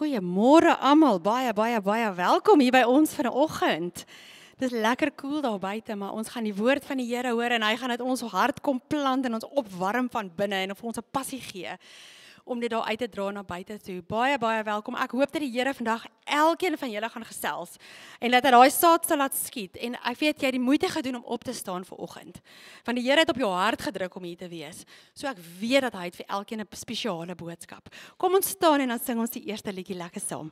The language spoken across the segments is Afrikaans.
Goeiemôre almal, baie welkom hier by ons vanoggend. Dit is lekker koel daar buite, maar ons gaan die woord van die Here hoor en hy gaan dit ons hart kom plant en ons opwarm van binne en vir ons 'n passie gee om dit daar uit te dra na buite toe. Baie welkom. Ek hoop dat die Here vandag elkeen van julle gaan gesels en dat hy daai saad sal laat skiet. En ek weet jy het die moeite gedoen om op te staan vanoggend. Want die Here het op jou hart gedruk om hier te wees. So ek weet dat hy het vir elkeen 'n spesiale boodskap. Kom ons staan en dan sing ons die eerste liedjie lekker saam.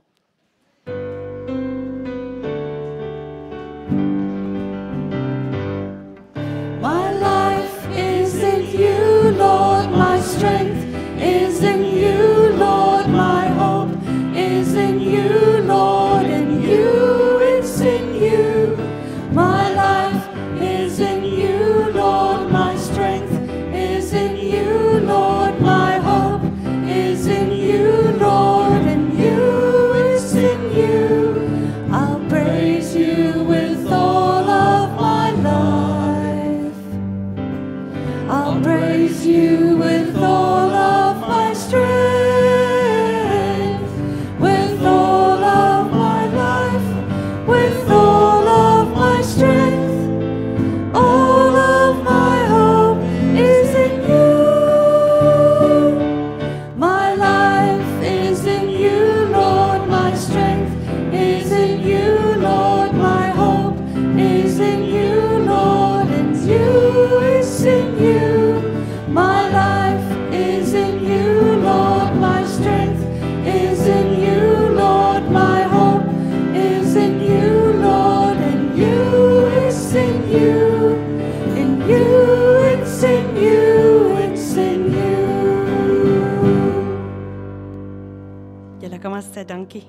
My life is in you, Lord, my strength is in you, Lord, my hope is in you, Lord, in you, it's in you. My life is in you, Lord, my strength is in you, Lord, my hope is in you, Lord, in you, it's in you. I'll praise you with all of my life. I'll praise you with all of my strength, with all of my life, with all of my strength. All of my hope is in you. My life is in you, Lord, my strength is in you, Lord, my hope is in you, Lord, and you is in you. My life is in you, Lord, my strength is in you, Lord, my hope is in you, Lord, and you is in you. In you, it's in you, it's in you. Julle kan maar sê dankie.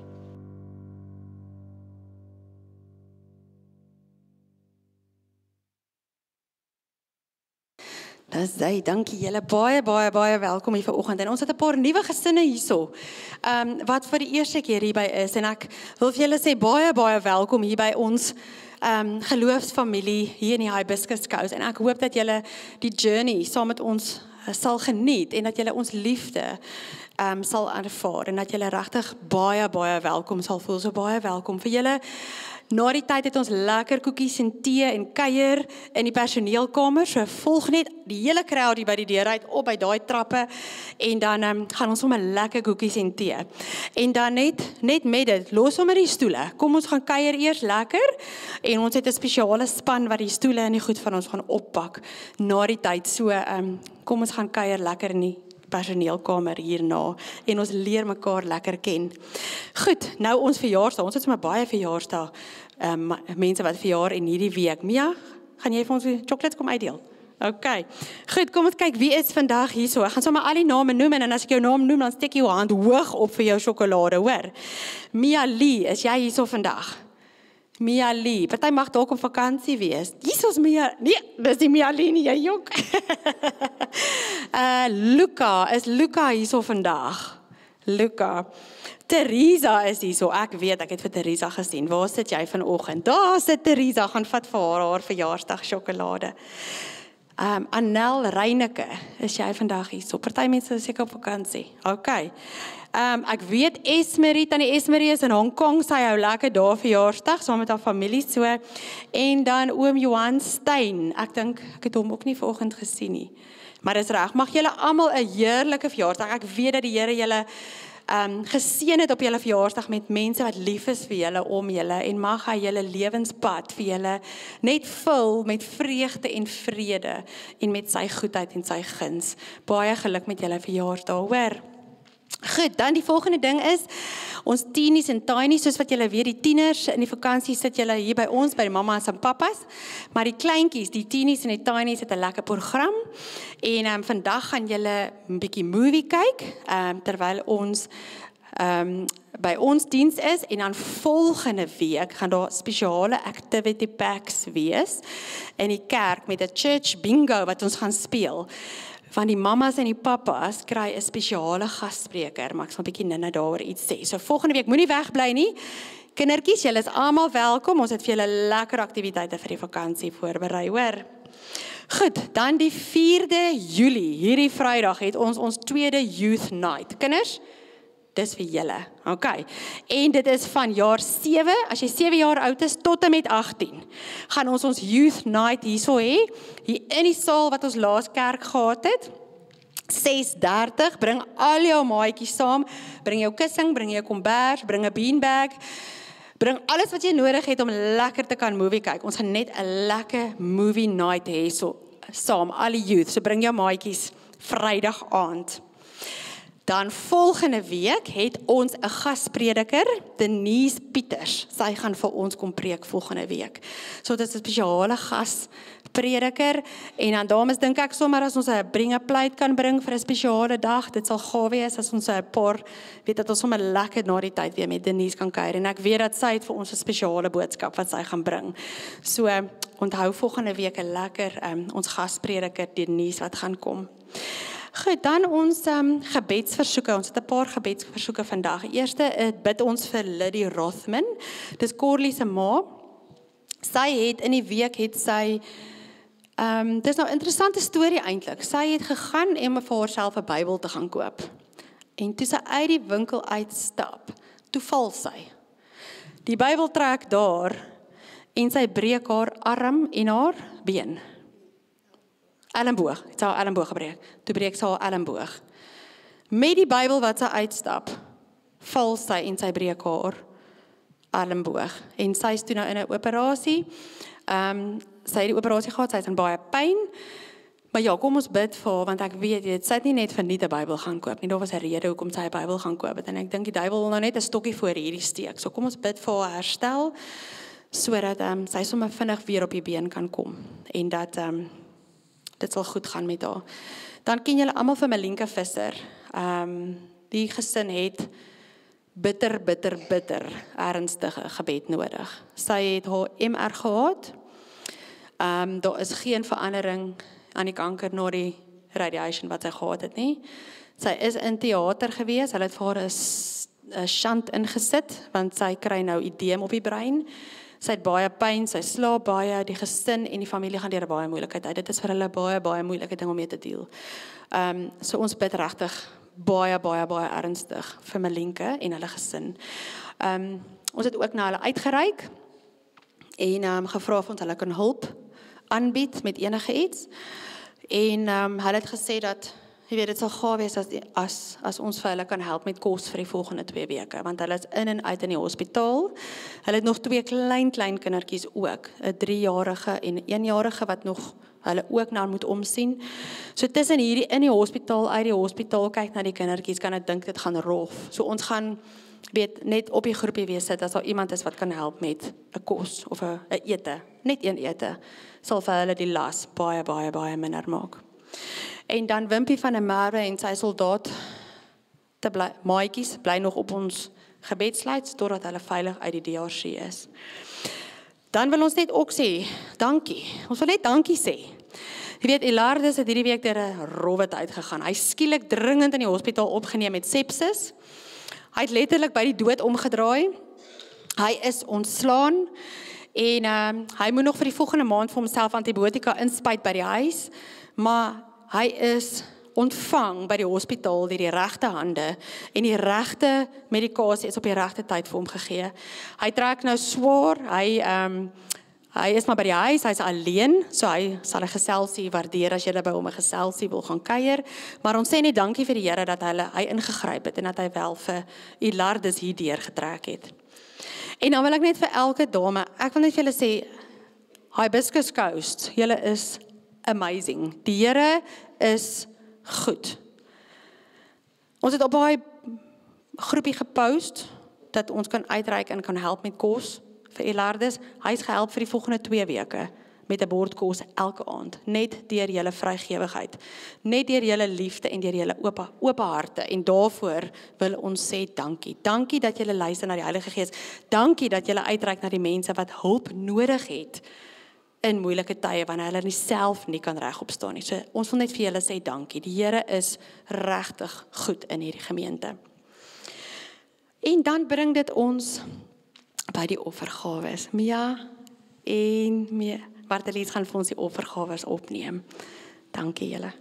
Dis hy, dankie julle baie welkom hier vanoggend. En ons het 'n paar nuwe gesinne hierso. Wat vir die eerste keer hierby is en ek wil vir julle sê baie welkom hier by ons geloofsfamilie hier in die Hibiscus Coast. En ek hoop dat julle die journey saam met ons sal geniet en dat julle ons liefde sal ervaar en dat julle regtig baie welkom sal voel. So baie welkom vir julle. Na die tyd het ons lekker koekies en tee en kuier in die personeelkamer. So volg net die hele crowd hier by die deur uit op by daai trappe en dan gaan ons sommer lekker koekies en tee. En dan net met dit, los sommer die stoele. Kom ons gaan kuier eers lekker en ons het 'n spesiale span wat die stoele en die goed van ons gaan oppak na die tyd. So kom ons gaan kuier lekker in die personeelkamer hierna en ons leer mekaar lekker ken. Goed, nou ons verjaarsdag. Ons het sommer baie verjaarsdag mense wat verjaar en hierdie week. Mia, gaan jy vir ons chocolates kom uitdeel? OK. Goed, kom ons kyk wie is vandag hierso. Ek gaan sommer al die name noem en as ek jou naam noem dan steek jy jou hand hoog op vir jou sjokolade, hoor. Mia Lee, is jy hierso vandag? Mia Lee, party mag dalk op vakansie wees. Jesus Mia, nee, dis die Mia Lee nie, jy jok. Luca, is Luca hierso vandag? Luca. Teresa is hierso. Ek weet, ek het vir Teresa gesien. Waar sit jy vanoggend? Daar sit Teresa, gaan vat vir haar verjaarsdag sjokolade. Anel Reineke, is jy vandag hierso? Party mense is seker op vakansie. OK. Ek weet Esmerie, tannie Esmerie is in Hong Kong, sy hou lekker daar verjaarsdag, saam met haar familie so. En dan oom Johan Stein, ek dink, ek het hom ook nie vanoggend gesien nie. Maar dis reg, mag julle almal 'n heerlike verjaarsdag. Ek weet dat die Here julle geseën het op julle verjaarsdag met mense wat lief is vir julle, om julle, en mag hy julle lewenspad vir julle net vul met vreugde en vrede en met sy goedheid en sy guns. Baie geluk met julle verjaarsdag, hoor. Goed, dan die volgende ding is, ons teenies en tinies, soos wat julle weet, die tieners in die vakansie sit julle hier by ons, by die mamas en papas, maar die kleintjies, die teenies en die tinies het 'n lekker program, en vandag gaan julle 'n bietjie movie kyk, terwyl ons by ons diens is, en dan volgende week gaan daar spesiale activity packs wees in die kerk met 'n church bingo wat ons gaan speel. Van die mamas en die papas kry 'n spesiale gasspreker, maar ek sal 'n bietjie nou daaroor iets sê. So volgende week moenie wegbly nie. Kindertjies, julle is almal welkom. Ons het vir julle lekker aktiwiteite vir die vakansie voorberei, hoor. Goed, dan die 4de Julie, hierdie Vrydag het ons tweede Youth Night. Kinders, Dis vir julle, okay. En dit is van jaar 7, as jy 7 jaar oud is, tot en met 18, gaan ons Youth Night hierso hê, hier in die saal wat ons laas kerk gehad het, 6:30, bring al jou maatjies saam, bring jou kussing, bring jou kombers, bring 'n beanbag, bring alles wat jy nodig het om lekker te kan movie kyk. Ons gaan net 'n lekker movie night hê, so saam, al die youth, so bring jou maatjies Vrydag aand. Dan volgende week het ons 'n gasprediker, Denise Pieters. Sy gaan vir ons kom preek volgende week. So dit is 'n spesiale gasprediker en dan dames dink ek sommer as ons 'n bring-a-plate kan bring vir 'n spesiale dag, dit sal gawe wees as ons 'n paar weet dat ons sommer lekker na die tyd weer met Denise kan kuier en ek weet dat sy het vir ons 'n spesiale boodskap wat sy gaan bring. So onthou volgende week 'n lekker ons gasprediker Denise wat gaan kom. Goed, dan ons gebedsversoeke. Ons het 'n paar gebedsversoeke vandag. Eerste bid ons vir Liddy Rothman. Dis Corlie se ma. Sy het in die week dis nou 'n interessante storie eintlik. Sy het gegaan om vir haarself 'n Bybel te gaan koop. En toe sy uit die winkel uitstap, toe val sy. Die Bybel trek daar en sy breek haar arm en haar been. Elmboog, het sy haar elmboog gebreek. Toe breek sy haar elmboog. Met die Bybel wat sy uitstap, val sy en sy breek haar elmboog. En sy is toe nou in 'n operasie. Sy het die operasie gehad, sy is in baie pyn. Maar ja, kom ons bid vir haar, want ek weet, sy het nie net vir nie 'n Bybel gaan koop nie. Daar was 'n rede hoekom sy 'n Bybel gaan koop het. En ek dink die duiwel wil nou net 'n stokkie voor hierdie steek. So kom ons bid vir haar herstel, sodat sy sommer vinnig weer op die been kan kom. En dat dit sal goed gaan met haar. Dan ken julle almal vir Melinka Visser. Die gesin het bitter ernstige gebed nodig. Sy het haar MR gehad. Daar is geen verandering aan die kanker na die radiation wat sy gehad het nie. Sy is in teater gewees. Hulle het vir haar 'n shunt ingesit want sy kry nou edeem op die brein. Sy het baie pyn, sy slaap baie, die gesin en die familie gaan deur baie moeilikheid uit. Dit is vir hulle baie moeilike ding om mee te deel. So ons bid regtig baie ernstig vir Melinka en hulle gesin. Ons het ook na hulle uitgereik en gevra of ons hulle kan hulp aanbied met enige iets. En hulle het gesê dat jy weet, dit sal gaaf wees as ons vir hulle kan help met kos vir die volgende 2 weke, want hulle is in en uit in die hospitaal. Hulle het nog 2 klein kindertjies ook, 'n 3-jarige en 'n 1-jarige wat nog hulle ook na moet omsien. So tussen hierdie in die hospitaal, uit die hospitaal, kyk na die kindertjies, kan ek dink dit gaan rof. So ons gaan net op die groepie wees sit, as daar iemand is wat kan help met 'n kos of 'n ete, net een ete, sal vir hulle die las baie minder maak. En dan Wimpie van der Merwe en sy soldaat maatjies bly nog op ons gebedslys totdat hulle veilig uit die DRC is. Dan wil ons net ook sê, dankie. Ons wil net dankie sê. Jy weet, Elardus het hierdie week deur 'n rowwe tyd gegaan. Hy skielik dringend in die hospitaal opgeneem met sepsis. Hy het letterlik by die dood omgedraai. Hy is ontslaan en hy moet nog vir die volgende maand vir homself antibiotika inspuit by die huis, maar hy is ontvang by die hospitaal deur die regte hande en die regte medikasie is op die regte tyd vir hom gegee. Hy trek nou swaar, hy is maar by die huis, hy is alleen, so hy sal 'n geselsie waardeer as jy by hom 'n geselsie wil gaan kuier, maar ons sê net dankie vir die Here dat hy ingegryp het en dat hy wel vir Elardus hier deurgetrek het. En dan wil ek net vir elke dame, ek wil net vir julle sê, Hibiscus Coast, julle is amazing. Die Here is goed. Ons het op baie groepie gepost, dat ons kan uitreik en kan help met kos vir Elardus. Hy is gehelp vir die volgende 2 weke met 'n bord kos elke aand, net deur julle vrygewigheid, net deur julle liefde en deur julle oop harte, en daarvoor wil ons sê dankie. Dankie dat julle luister na die Heilige Gees. Dankie dat julle uitreik na die mense wat hulp nodig het in moeilike tye wanneer hulle nie self nie kan regop staan nie. So ons wil net vir julle sê dankie. Die Here is regtig goed in hierdie gemeente. En dan bring dit ons by die offergawes. Mia en Bartelies gaan vir ons die offergawes opneem. Dankie julle.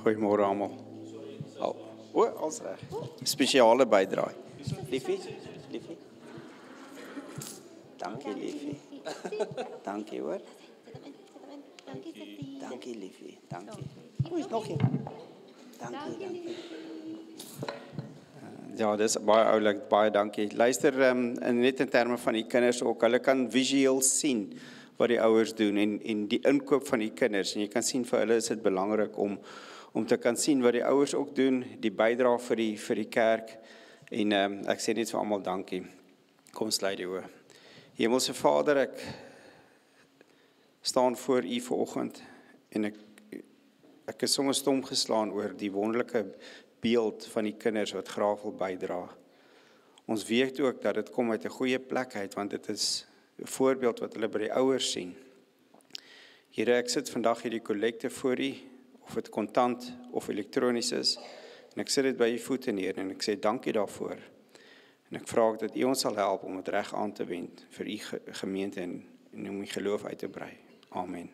Goeiemôre almal. Als reg. Spesiale bydrae. Liefie. Dankie liefie. Dankie hoor. Dankie liefie. Dankie. Is nog een. Dankie. Ja, dis baie oulik, baie dankie. Luister, net in terme van die kinders ook, hulle kan visueel sien wat die ouers doen en die inkoop van die kinders. En jy kan sien vir hulle is dit belangrik om te kan sien wat die ouers ook doen, die bydra vir die kerk. En ek sê net vir almal dankie. Kom sluit die oë. Hemelse Vader, ek staan voor U vanoggend en ek is sommer stom geslaan oor die wonderlike beeld van die kinders wat graag wil bydra. Ons weet ook dat dit kom uit 'n goeie plek uit, want dit is 'n voorbeeld wat hulle by die ouers sien. Here, ek sit vandag hierdie kollekte voor U, of dit kontant of elektronies is, en ek sit dit by U voete neer en ek sê dankie daarvoor. En ek vra dat U ons sal help om dit reg aan te wend vir U gemeente en om U geloof uit te brei. Amen.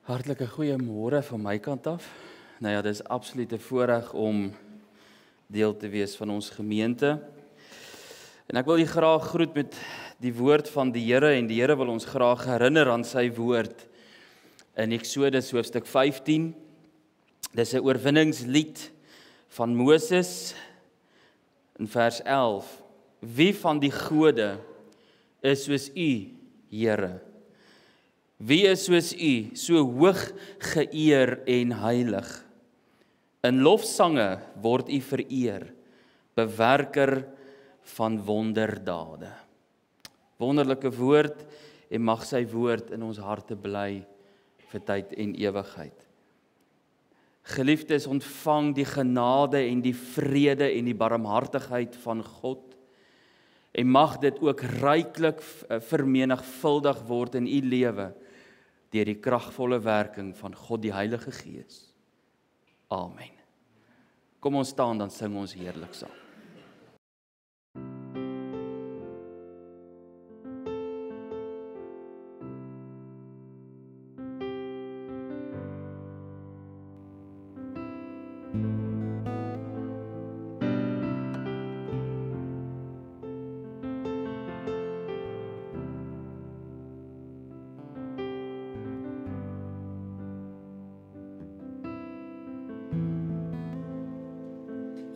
Hartlike goeiemôre van my kant af. Nou ja, dis absoluut 'n voorreg om deel te wees van ons gemeente. En ek wil u graag groet met die woord van die Here en die Here wil ons graag herinner aan sy woord in Eksodus hoofstuk 15. Dis 'n oorwinningslied van Moses in vers 11. Wie van die gode is soos U, Here? Wie is soos U, so hoog geëer en heilig? In lofsange word U vereer, bewerker van wonderdade. Wonderlike woord en mag sy woord in ons harte bly vir tyd en ewigheid. Geliefdes, ontvang die genade en die vrede en die barmhartigheid van God en mag dit ook ryklik vermenigvuldig word in u lewe deur die kragvolle werking van God die Heilige Gees. Amen. Kom ons staan, dan sing ons heerlik saam.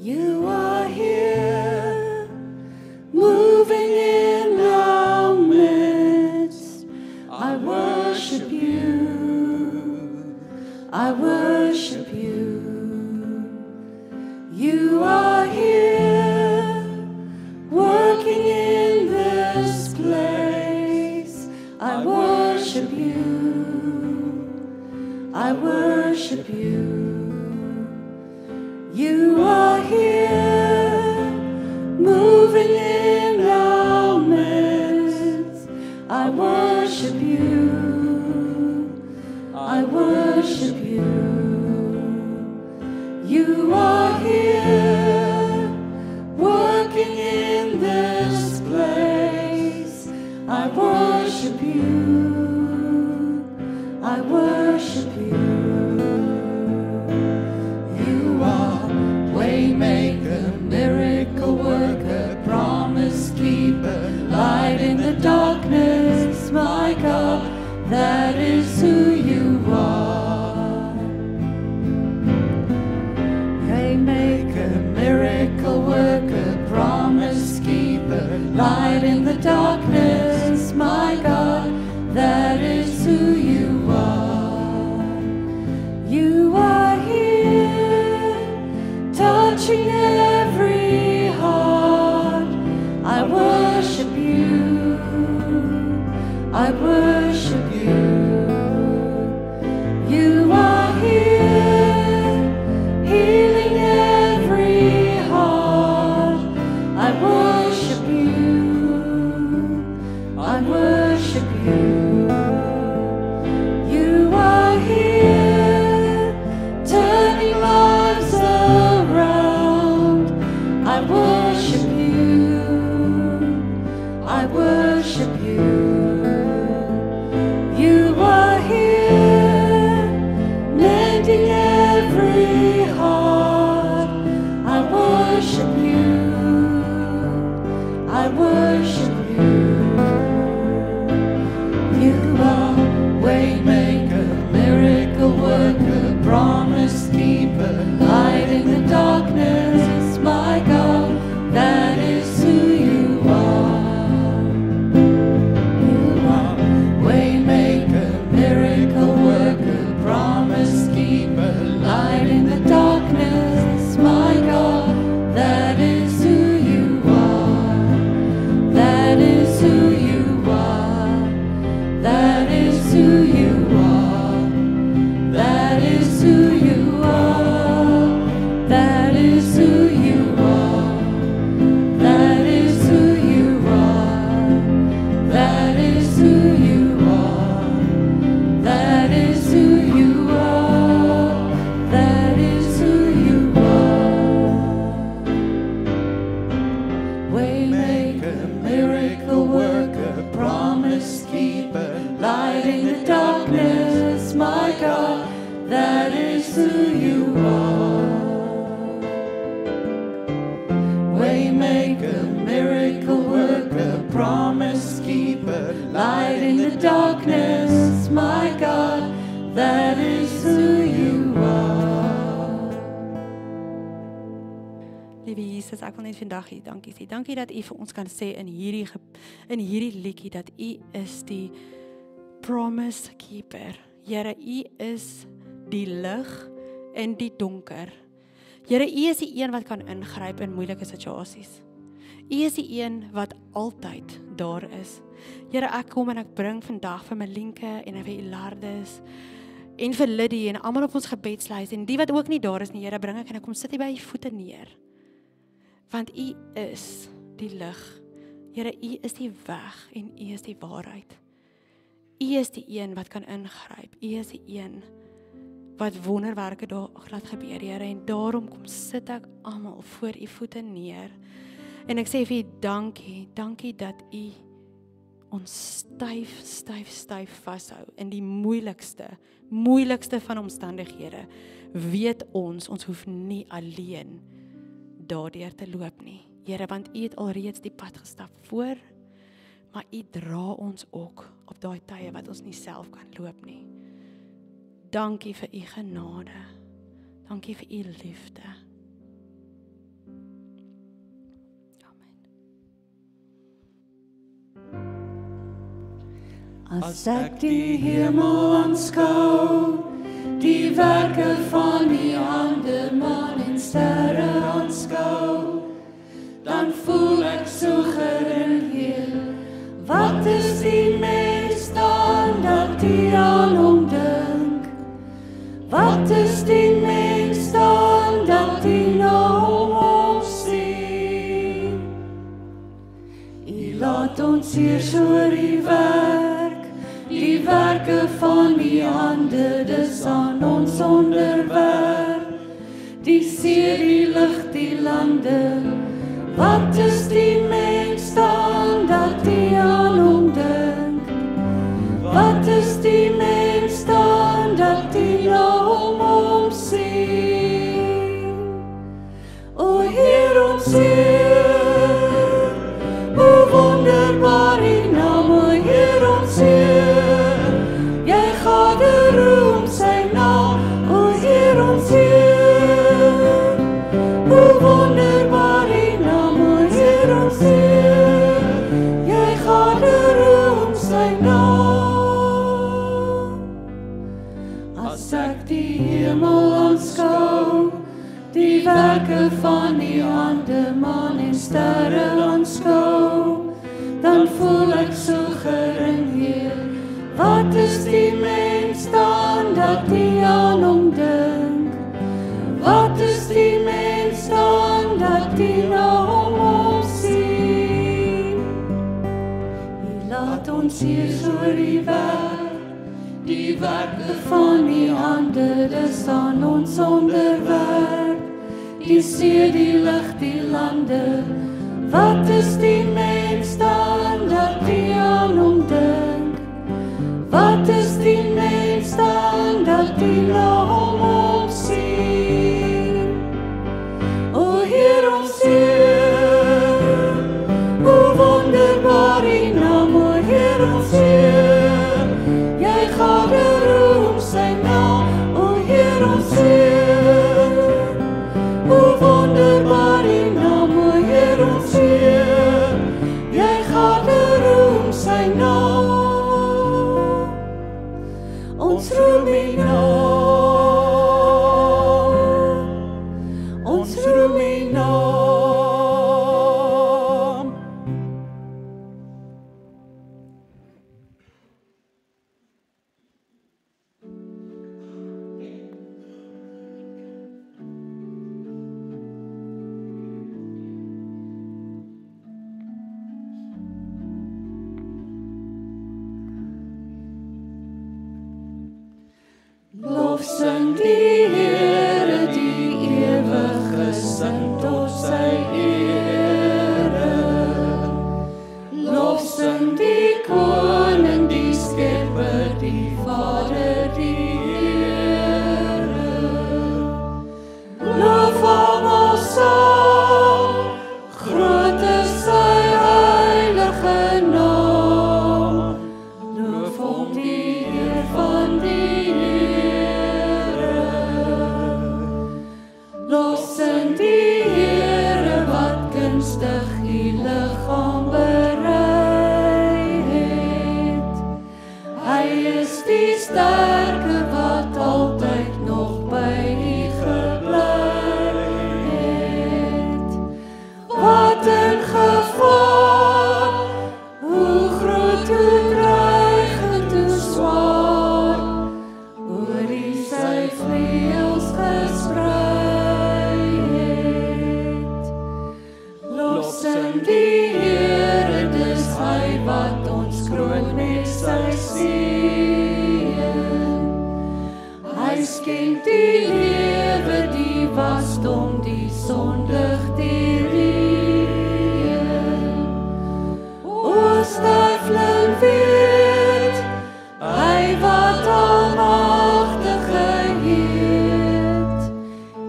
You are here, moving in our midst. I worship you. I worship you. You are here, working in this place. I worship you. I worship you. You are here, moving in our midst. I worship you. I worship you. You are here, working in this place. I worship you. I worship you. Waymaker, miracle worker, promise keeper, light in the darkness, my God, that is who you are. Waymaker, miracle worker, promise keeper, light in the darkness, my God, that is who you are. You are here, touching every heart. I worship you. I worship you. You are here, healing every heart. I worship you. promise keeper, light in the darkness, my God, that is who you are. You are waymaker, miracle worker, promise keeper, light in the darkness, my God, that is who you are. That is who you are. That is who you are. That is who you are. That is who you are. That is who you are. That is who you are. That is who you are. That is who you are. Waymaker, miracle worker, promise keeper, light in the darkness, my God, that is who you are. Waymaker, miracle worker, promise keeper, light in the darkness, my God, that is who you are. Liewe Jesus, ek wil net vandag hier dankie sê. Dankie dat U vir ons kan sê in hierdie liedjie dat U is die promise keeper. Here, U is die lig in die donker. Here, U is die een wat kan ingryp in moeilike situasies. U is die een wat altyd daar is. Here, ek kom en ek bring vandag vir Melinke en vir Ilardis en vir Liddy en almal op ons gebedslys en die wat ook nie daar is nie, Here, bring ek en ek kom sit hier by U voete neer. Want U is die lig. Here, U is die weg en U is die waarheid. U is die een wat kan ingryp. U is die een wat wonderwerke daar laat gebeur, Here, en daarom kom sit ek almal voor U voete neer. En ek sê vir U dankie, dankie dat U ons styf vashou in die moeilikste van omstandighede. Weet ons hoef nie alleen daardeur te loop nie. Here, want U het alreeds die pad gestap voor, maar U dra ons ook op daai tye wat ons nie self kan loop nie. Dankie vir U genade. Dankie vir U liefde. Amen. As ek die hemel aanskou, die werke van die hande, maan en sterre aanskou, dan voel ek so gering. Wat is die mens dan dat die aan hom dink? Wat is die mens dan dat die na hom omsien? U laat ons hier so die werke van die hande, dis aan ons onderwerp. Die see, die lug, die lande, wat is die mens dan dat die aan hom dink? Wat is die mens dan dat die na hom omsien? O Heer ons Heer, o wonderbaar U naam, o Heer ons Heer, jy gaderoem sy naam, o Heer ons Heer, o wonderbaar U naam, o Heer ons Heer, jy gaderoem sy naam. As ek die hemel aanskou, die werke van die hande, maan en sterre aanskou, dan voel ek so gering, Heer. Wat is die mens dan dat die aan hom dink? Wat is die mens dan dat die na hom omsien? U laat ons hier so die werke van die hande, dis aan ons onderwerp. Die see, die lug, die lande, wat is die mens dan dat die aan hom dink? Wat is die mens dan dat die na hom omsien? O Heer ons Heer, o wonderbaar U naam, o Heer ons Heer, jy gaderoem sy naam, o Heer ons roem U naam. Ons roem U naam. Lof sing die Here, die ewige sing tot sy ere. Lof sing die Koning, die Skepper, die Vader, die Here. Lof hom ons saam, groot is sy heilige naam. Loof hom die Heer van die Los in die Here wat kunstig die liggaam berei het. Hy is die sterke wat altyd nog by U gebly het. Wat in gevaar, hoe groot, hoe dreigend, hoe swaar, oor die sy vleuels gesprei. Sing die Here, dis Hy wat ons kroon met sy seën. Hy skenk die lewe, die wasdom, die sondig, die reën. O sterfling weet, Hy wat almagtige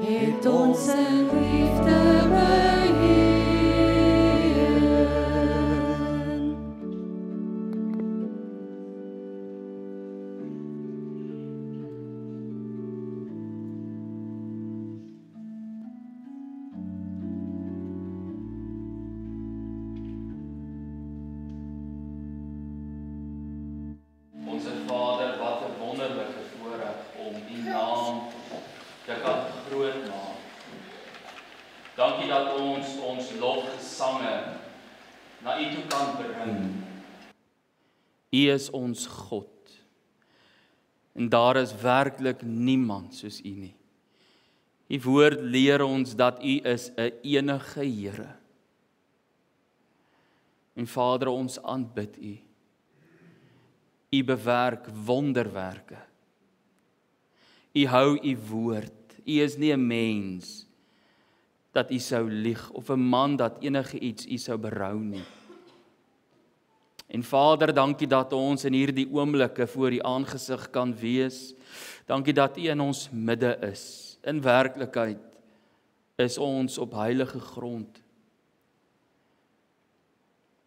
het ons in liefde Dankie dat ons lofgesange na U toe kan bring. U is ons God. En daar is werklik niemand soos U nie. U woord leer ons dat U is 'n enige Here. En Vader, ons aanbid U. U bewerk wonderwerke. U hou U woord. U is nie 'n mens dat U sou lieg, of 'n man dat enige iets U sou berou nie. En Vader, dankie dat ons in hierdie oomblikke voor U aangesig kan wees. Dankie dat U in ons midde is. In werklikheid is ons op heilige grond.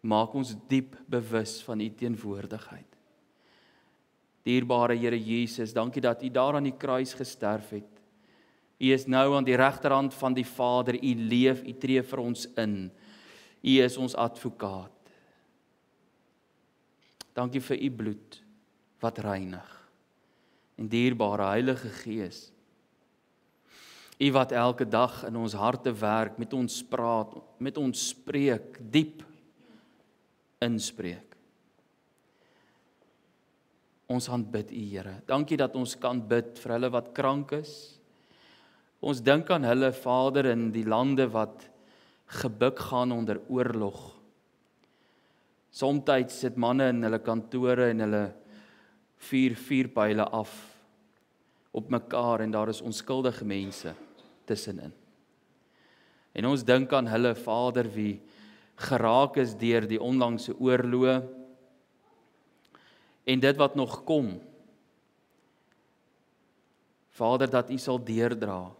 Maak ons diep bewus van U teenwoordigheid. Dierbare Here Jesus, dankie dat U daar aan die kruis gesterf het. U is nou aan die regterhand van die Vader, U leef, U tree vir ons in. U is ons advokaat. Dankie vir U bloed wat reinig. En dierbare Heilige Gees, U wat elke dag in ons harte werk, met ons praat, met ons spreek, diep inspreek. Ons aanbid U, Here. Dankie dat ons kan bid vir hulle wat krank is. Ons dink aan hulle, Vader, in die lande wat gebuk gaan onder oorlog. Somtyds sit manne in hulle kantore en hulle vuurpyle af op mekaar en daar is onskuldige mense tussenin. En ons dink aan hulle, Vader, wie geraak is deur die onlangse oorloë en dit wat nog kom. Vader, dat U sal deurdra.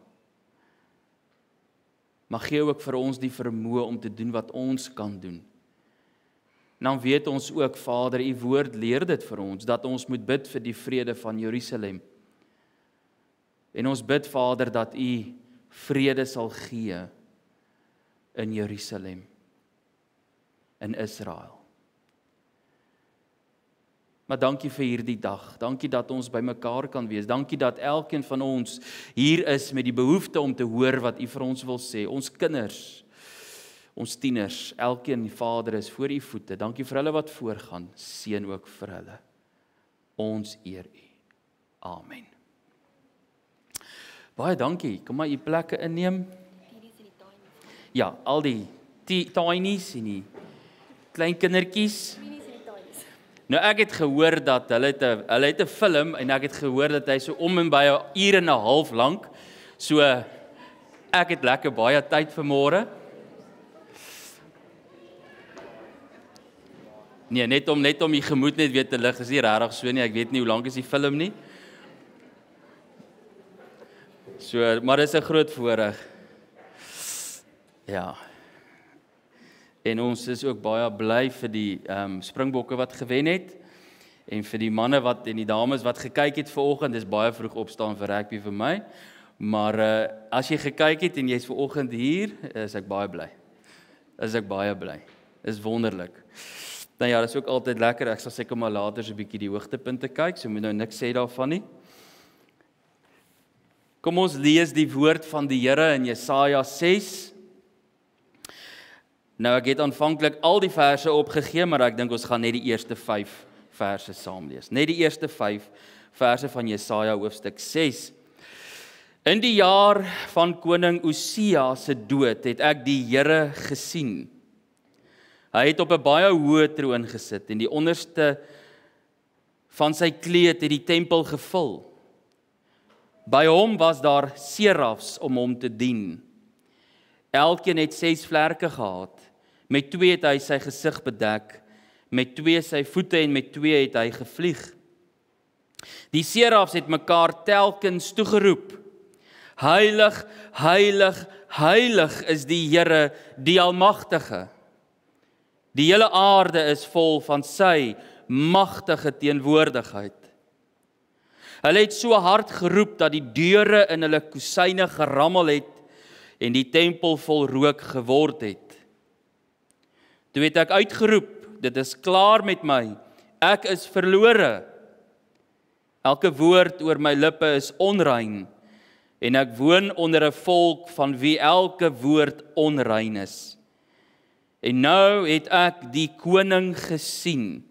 Maar gee ook vir ons die vermoë om te doen wat ons kan doen. En dan weet ons ook, Vader, U woord leer dit vir ons, dat ons moet bid vir die vrede van Jerusalem. En ons bid, Vader, dat U vrede sal gee in Jerusalem, in Israel. Maar dankie vir hierdie dag. Dankie dat ons by mekaar kan wees. Dankie dat elkeen van ons hier is met die behoefte om te hoor wat U vir ons wil sê. Ons kinders, ons tieners, elkeen die Vader is voor U voete. Dankie vir hulle wat voorgaan. Seën ook vir hulle. Ons eer U. Amen. Baie dankie. Kom maar U plekke inneem. Ja, al die tinies en die klein kindertjies. Nou ek het gehoor dat hulle het 'n film en ek het gehoor dat hy so om en by 'n uur en 'n half lank. So ek het lekker baie tyd vir môre. Nee, net om die gemoed net weer te lig, is nie regtig so nie. Ek weet nie hoe lank is die film nie. So, maar dis 'n groot voorreg. Ja. En ons is ook baie bly vir die Springbokke wat gewen het en vir die manne en die dames wat gekyk het vanoggend. Dis baie vroeg opstaan vir rugby vir my. Maar as jy gekyk het en jy's vanoggend hier, is ek baie bly. Is wonderlik. Nou ja, dis ook altyd lekker. Ek sal seker maar later so 'n bietjie die hoogtepunte kyk, so moet nou niks sê daarvan nie. Kom ons lees die woord van die Here in Jesaja 6. Nou ek het aanvanklik al die verse opgegee, maar ek dink ons gaan net die eerste 5 verse saam lees. Net die eerste 5 verse van Jesaja hoofstuk 6. In die jaar van koning Usia se dood het ek die Here gesien. Hy het op 'n baie hoë troon gesit en die onderste van sy kleed het die tempel gevul. By hom was daar serafs om hom te dien. Elkeen het 6 vlerke gehad. Met 2 het hy sy gesig bedek, met 2 sy voete en met 2 het hy gevlieg. Die serafs het mekaar telkens toegeroep: Heilig, heilig, heilig is die Here, die Almagtige. Die hele aarde is vol van sy magtige teenwoordigheid. Hulle het so hard geroep dat die deure in hulle kusyne gerammel het en die tempel vol rook geword het. Toe het ek uitgeroep: dit is klaar met my, ek is verlore. Elke woord oor my lippe is onrein en ek woon onder 'n volk van wie elke woord onrein is. En nou het ek die koning gesien,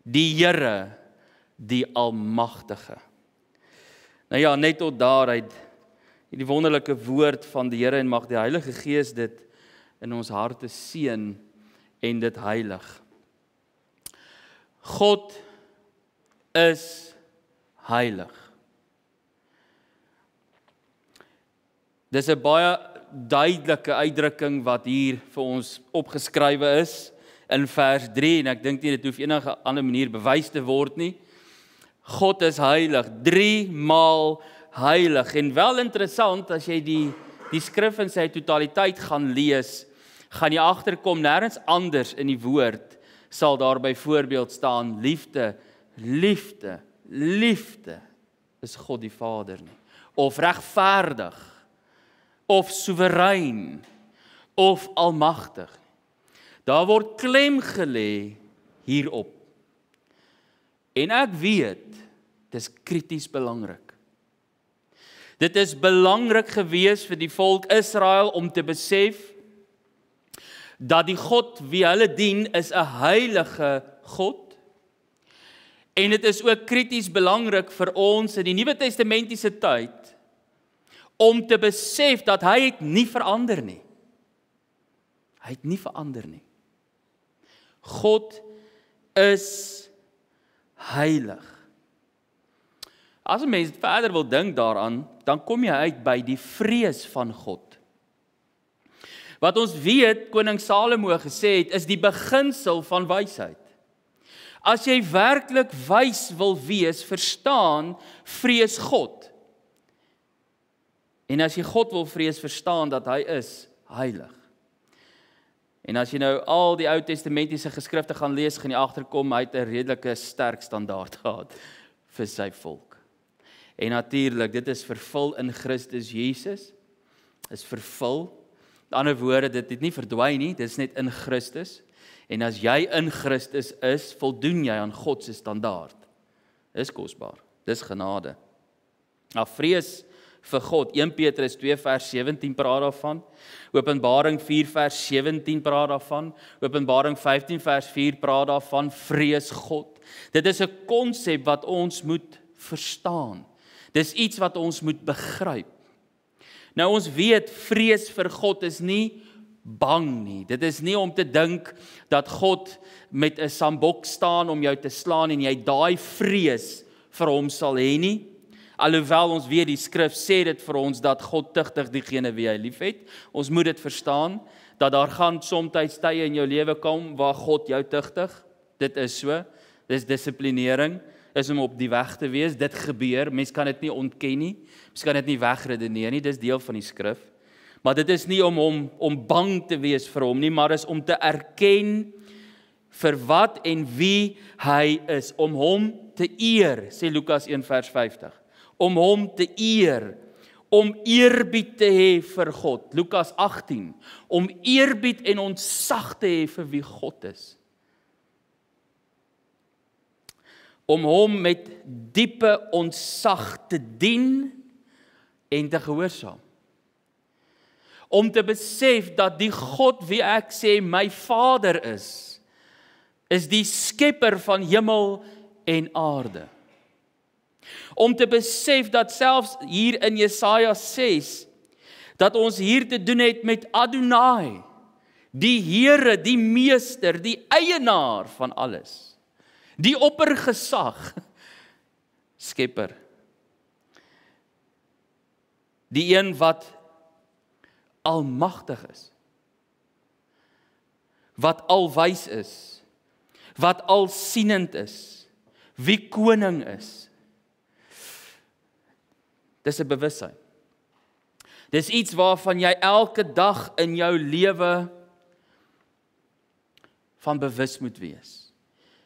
die Here, die Almagtige. Nou ja, net tot daaruit, die wonderlike woord van die Here en mag die Heilige Gees dit in ons harte seën en dit heilig. God is heilig. Dis 'n baie duidelike uitdrukking wat hier vir ons opgeskrywe is in vers 3 en ek dink nie dit hoef enige ander manier bewys te word nie. God is heilig, 3 maal heilig. En wel interessant, as jy die skrif in sy totaliteit gaan lees, gaan jy agterkom nêrens anders in die woord sal daar byvoorbeeld staan liefde, liefde, liefde is God die Vader nie. Of regverdig, of soewerein, of almagtig. Daar word klem gelê hierop. En ek weet, dit is krities belangrik. Dit is belangrik gewees vir die volk Israel om te besef dat die God wie hulle dien is 'n heilige God. En dit is ook krities belangrik vir ons in die Nuwe Testamentiese tyd om te besef dat hy het nie verander nie. Hy het nie verander nie. God is heilig. As 'n mens verder wil dink daaraan, dan kom jy uit by die vrees van God. Wat ons weet, koning Salomo gesê het, is die beginsel van wysheid. As jy werklik wys wil wees, verstaan, vrees God. En as jy God wil vrees, verstaan dat hy is heilig. En as jy nou al die Ou Testamentiese geskrifte gaan lees, gaan jy agterkom, hy het 'n redelike sterk standaard gehad vir sy volk. En natuurlik, dit is vervul in Christus Jesus, is vervul. Met ander woorde, dit het nie verdwyn nie, dit is net in Christus. En as jy in Christus is, voldoen jy aan God se standaard. Dis kosbaar, dis genade. Nou vrees vir God, 1 Petrus 2 vers 17 praat daarvan, Openbaring 4 vers 17 praat daarvan, Openbaring 15 vers 4 praat daarvan, vrees God. Dit is 'n konsep wat ons moet verstaan. Dis iets wat ons moet begryp. Nou ons weet, vrees vir God is nie bang nie. Dit is nie om te dink dat God met 'n sambok staan om jou te slaan en jy daai vrees vir hom sal hê nie. Alhoewel ons weet die skrif sê dit vir ons dat God tugtig diegene wie hy liefhet. Ons moet dit verstaan dat daar gaan soms tye in jou lewe kom waar God jou tugtig. Dit is so. Dis dissiplinering, is om op die weg te wees. Dit gebeur. Mens kan dit nie ontken nie. Mens kan dit nie wegredeneer nie. Dis deel van die skrif. Maar dit is nie om bang te wees vir hom nie, maar is om te erken vir wat en wie hy is, om hom te eer, sê Lukas 1 vers 50. Om hom te eer, om eerbied te hê vir God, Lukas 18, om eerbied en ontzag te hê vir wie God is. Om hom met diepe ontzag te dien en te gehoorsaam. Om te besef dat die God wie ek sê my Vader is die skepper van hemel en aarde. Om te besef dat selfs hier in Jesaja 6, dat ons hier te doen het met Adonai, die Here, die Meester, die eienaar van alles, die oppergesag, skepper, die een wat almagtig is, wat alwys is, wat alsienend is, wie koning is. Dis 'n bewussyn. Dis iets waarvan jy elke dag in jou lewe van bewus moet wees.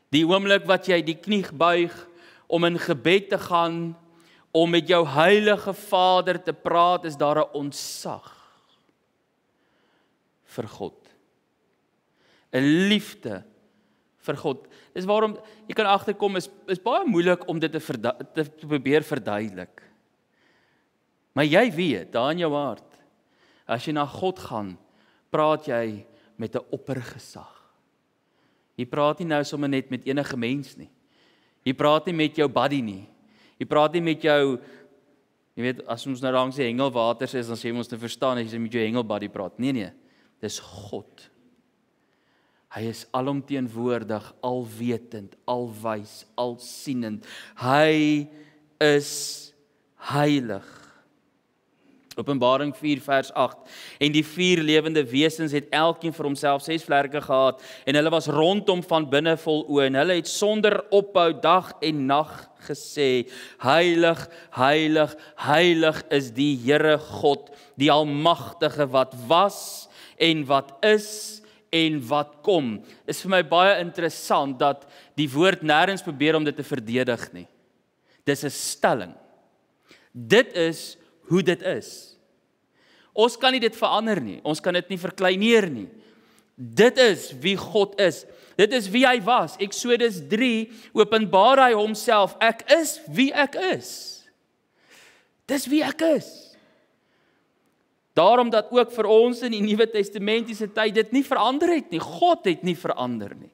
Die oomblik wat jy die knie buig om in gebed te gaan, om met jou heilige Vader te praat, is daar 'n ontzag vir God. 'n Liefde vir God. Dis waarom jy kan agterkom is baie moeilik om dit te probeer verduidelik. Maar jy weet, daar in jou hart, as jy na God gaan, praat jy met 'n oppergesag. Jy praat nie nou sommer net met enige mens nie. Jy praat nie met jou buddy nie. Jy praat nie met jou, jy weet, as ons nou langs die hengelwaters is, dan sê ons te verstaan as jy met jou hengelbuddy praat. Nee, dis God. Hy is alomteenwoordig, alwetend, alwys, alsienend. Hy is heilig. Openbaring 4 vers 8. En die 4 lewende wesens het elkeen vir homself 6 vlerke gehad, en hulle was rondom van binne vol oë, en hulle het sonder ophou dag en nag gesê, heilig, heilig, heilig is die Here God, die Almagtige, wat was en wat is en wat kom. Is vir my baie interessant dat die woord nêrens probeer om dit te verdedig nie. Dis 'n stelling. Dit is hoe dit is. Ons kan nie dit verander nie. Ons kan dit nie verkleineer nie. Dit is wie God is. Dit is wie hy was. Eksodus 3 openbaar hy homself. Ek is wie ek is. Dis wie ek is. Daarom dat ook vir ons in die Nuwe Testamentiese tyd dit nie verander het nie. God het nie verander nie.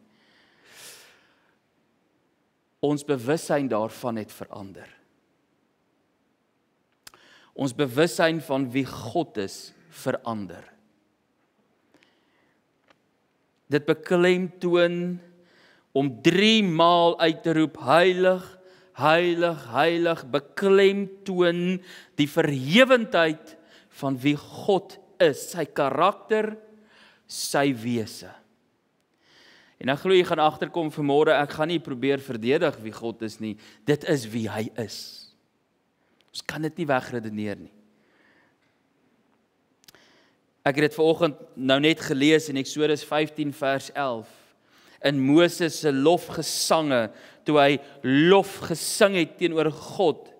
Ons bewussyn daarvan het verander. Ons bewussyn van wie God is, verander. Dit beklemtoon om 3 maal uit te roep, heilig, heilig, heilig, beklemtoon die verhewendheid van wie God is, sy karakter, sy wese. En dan glo jy gaan agterkom vanmôre, ek gaan nie probeer verdedig wie God is nie, dit is wie hy is. Ons kan dit nie wegredeneer nie. Ek het dit vanoggend nou net gelees in Eksodus 15 vers 11. In Moses se lofgesange, toe hy lof gesing het teenoor God.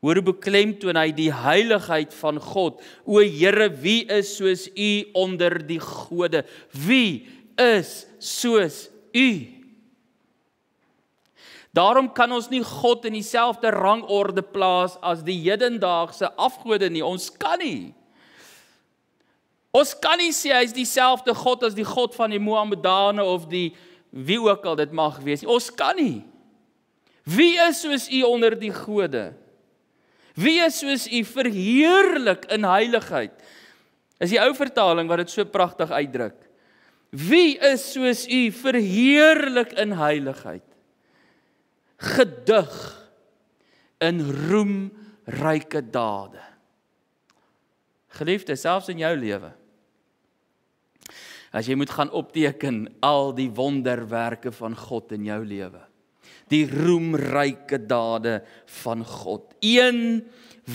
Hoor hoe beklemtoon hy die heiligheid van God. O Here, wie is soos U onder die gode? Wie is soos U? Daarom kan ons nie God in dieselfde rangorde plaas as die hedendaagse afgode nie. Ons kan nie. Ons kan nie sê hy is dieselfde God as die God van die Mohammedane of die wie ook al dit mag wees. Ons kan nie. Wie is soos U onder die gode? Wie is soos U verheerlik in heiligheid? Is die ou vertaling wat dit so pragtig uitdruk. Wie is soos U verheerlik in heiligheid? Gedig in roemryke dade. Geliefde, selfs in jou lewe. As jy moet gaan opteken al die wonderwerke van God in jou lewe. Die roemryke dade van God. Een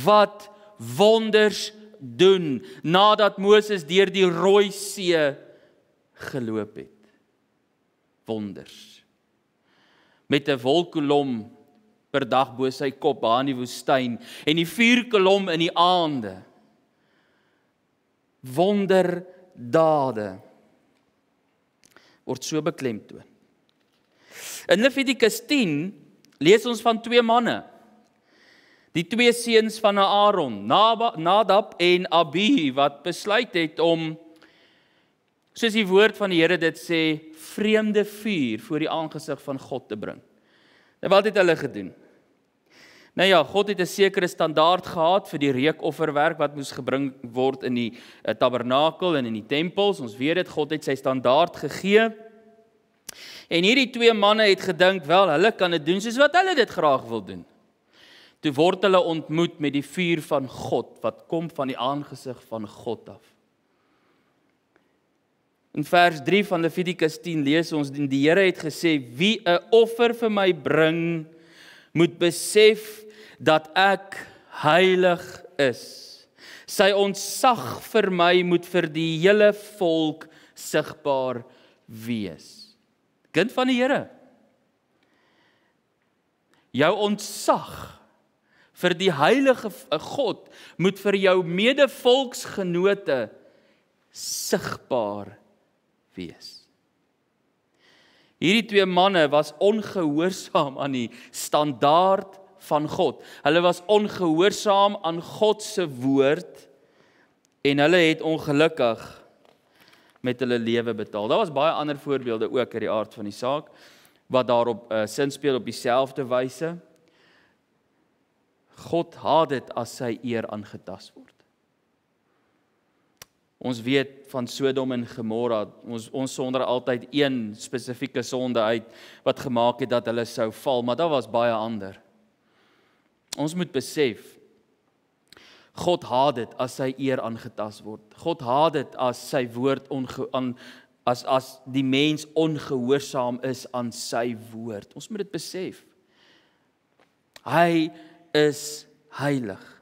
wat wonders doen nadat Moses deur die Rooi See geloop het. Wonders. Met 'n wolkkolom per dag bo sy kop daar in die woestyn en die vuurkolom in die aande. Wonderdade word so beklemtoon. In Levitikus 10 lees ons van 2 manne. Die 2 seuns van Aaron, Nadab en Abihu, wat besluit het om, soos die woord van die Here dit sê, vreemde vuur voor die aangesig van God te bring. Nou wat het hulle gedoen? Nou ja, God het 'n sekere standaard gehad vir die reukofferwerk wat moes gebring word in die tabernakel en in die tempels. Ons weet dit, God het sy standaard gegee. En hierdie 2 manne het gedink, wel, hulle kan dit doen soos wat hulle dit graag wil doen. Toe word hulle ontmoet met die vuur van God, wat kom van die aangesig van God af. In vers 3 van Levitikus 10 lees ons, die Here het gesê, wie 'n offer vir my bring, moet besef dat ek heilig is. Sy ontsag vir my moet vir die hele volk sigbaar wees. Kind van die Here, jou ontsag vir die heilige God moet vir jou medevolksgenote sigbaar wees. Hierdie 2 manne was ongehoorsaam aan die standaard van God. Hulle was ongehoorsaam aan God se woord en hulle het ongelukkig met hulle lewe betaal. Daar was baie ander voorbeelde ook uit die aard van die saak wat daarop sin speel op dieselfde wyse. God haat dit as sy eer aangetast word. Ons weet van Sodom en Gomorra, ons sonder altyd een spesifieke sonde uit wat gemaak het dat hulle sou val, maar daar was baie ander. Ons moet besef, God haat dit as sy eer aangetast word. God haat dit as sy woord as die mens ongehoorsaam is aan sy woord. Ons moet dit besef. Hy is heilig.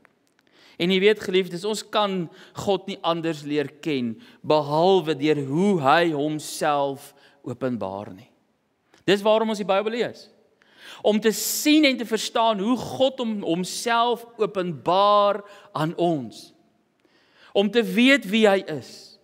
En jy weet, geliefdes, ons kan God nie anders leer ken, behalwe deur hoe hy homself openbaar nie. Dis waarom ons die Bybel lees. Om te sien en te verstaan hoe God homself openbaar aan ons. Om te weet wie hy is.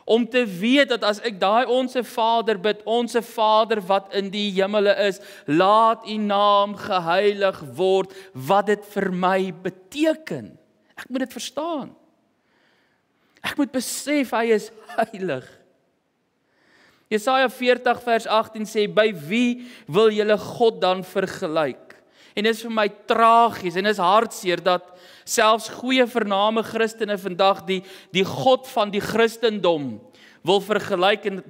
Om te weet dat as ek daai onse Vader bid, onse Vader wat in die hemele is, laat u naam geheilig word, wat dit vir my beteken. Ek moet dit verstaan. Ek moet besef hy is heilig. Jesaja 40 vers 18 sê, by wie wil julle God dan vergelyk? En dit is vir my tragies en is hartseer dat selfs goeie vername Christene vandag die God van die Christendom wil vergelyk en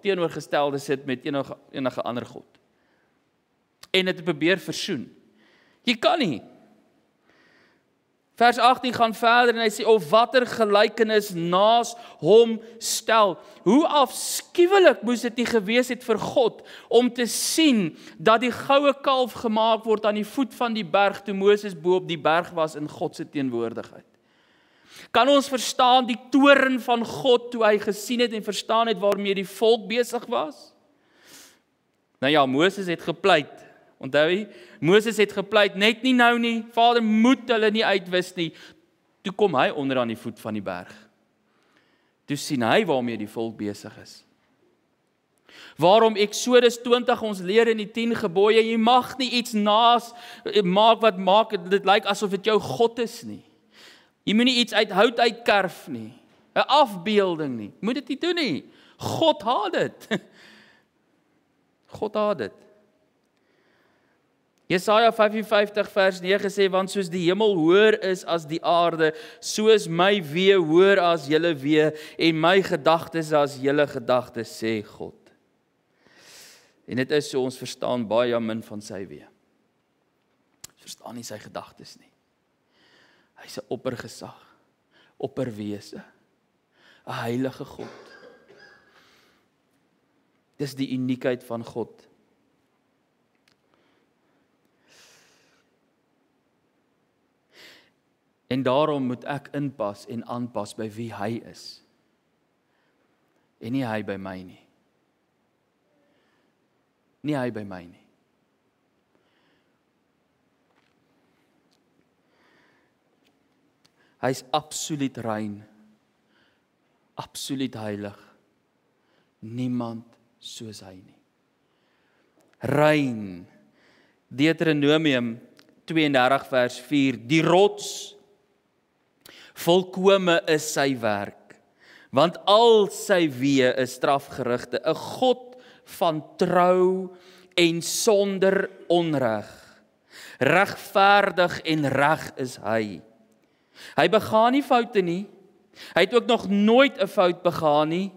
teenoorgestelde sit met enige ander God. En dit probeer versoen. Jy kan nie. Vers 18 gaan verder en hy sê, of watter gelykenis naas hom stel. Hoe afskuwelik moes dit nie gewees het vir God, om te sien dat die goue kalf gemaak word aan die voet van die berg, toe Moses bo op die berg was in God se teenwoordigheid. Kan ons verstaan die toorn van God, toe hy gesien het en verstaan het waarmee die volk besig was? Nou ja, Moses het gepleit. Onthou jy, Moses het gepleit, net nie nou nie, Vader moet hulle nie uitwis nie. Toe kom hy onder aan die voet van die berg. Toe sien hy waarmee die volk besig is. Waarom Exodus 20 ons leer in die 10 gebooie, jy mag nie iets naas maak wat maak dit lyk asof dit jou God is nie. Jy moet nie iets uit hout uitkerf nie, 'n afbeelding nie. Moet dit nie doen nie. God haat dit. God haat dit. Jesaja 55 vers 9 sê, want soos die hemel hoër is as die aarde, so is my weë hoër as julle weë en my gedagtes as julle gedagtes, sê God. En dit is so, ons verstaan baie min van sy weë. Ons verstaan nie sy gedagtes nie. Hy's 'n oppergesag, opperwese, 'n heilige God. Dis die uniekheid van God. En daarom moet ek inpas en aanpas by wie hy is. En nie hy by my nie. Nie hy by my nie. Hy is absoluut rein. Absoluut heilig. Niemand soos hy nie. Rein. Deuteronomium 32 vers 4. Die rots volkome is sy werk, want al sy weë is strafgerigte, 'n God van trou en sonder onreg. Regverdig en reg is hy. Hy begaan nie foute nie. Hy het ook nog nooit 'n fout begaan nie.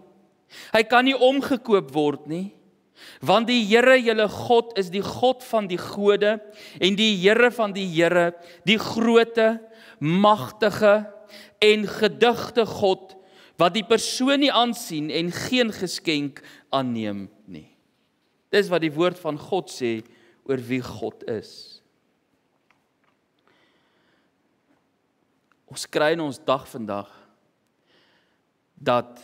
Hy kan nie omgekoop word nie. Want die Here, julle God, is die God van die gode en die Here van die Here, die groote, magtige en gedigte God, wat die persoon nie aansien en geen geskenk aanneem nie. Dis wat die woord van God sê oor wie God is. Ons kry in ons dag vandag dat,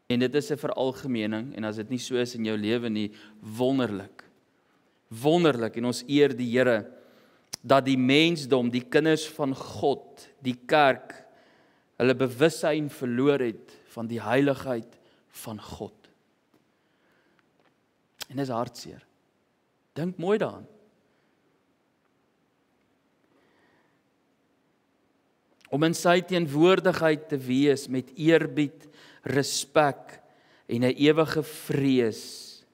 en dit is 'n veralgemening, en as dit nie so is in jou lewe nie, wonderlik, en ons eer die Here, dat die mensdom, die kinders van God, die kerk, hulle bewussyn verloor het van die heiligheid van God. En dis hartseer. Dink mooi daaraan. Om in sy teenwoordigheid te wees met eerbied, respek en 'n ewige vrees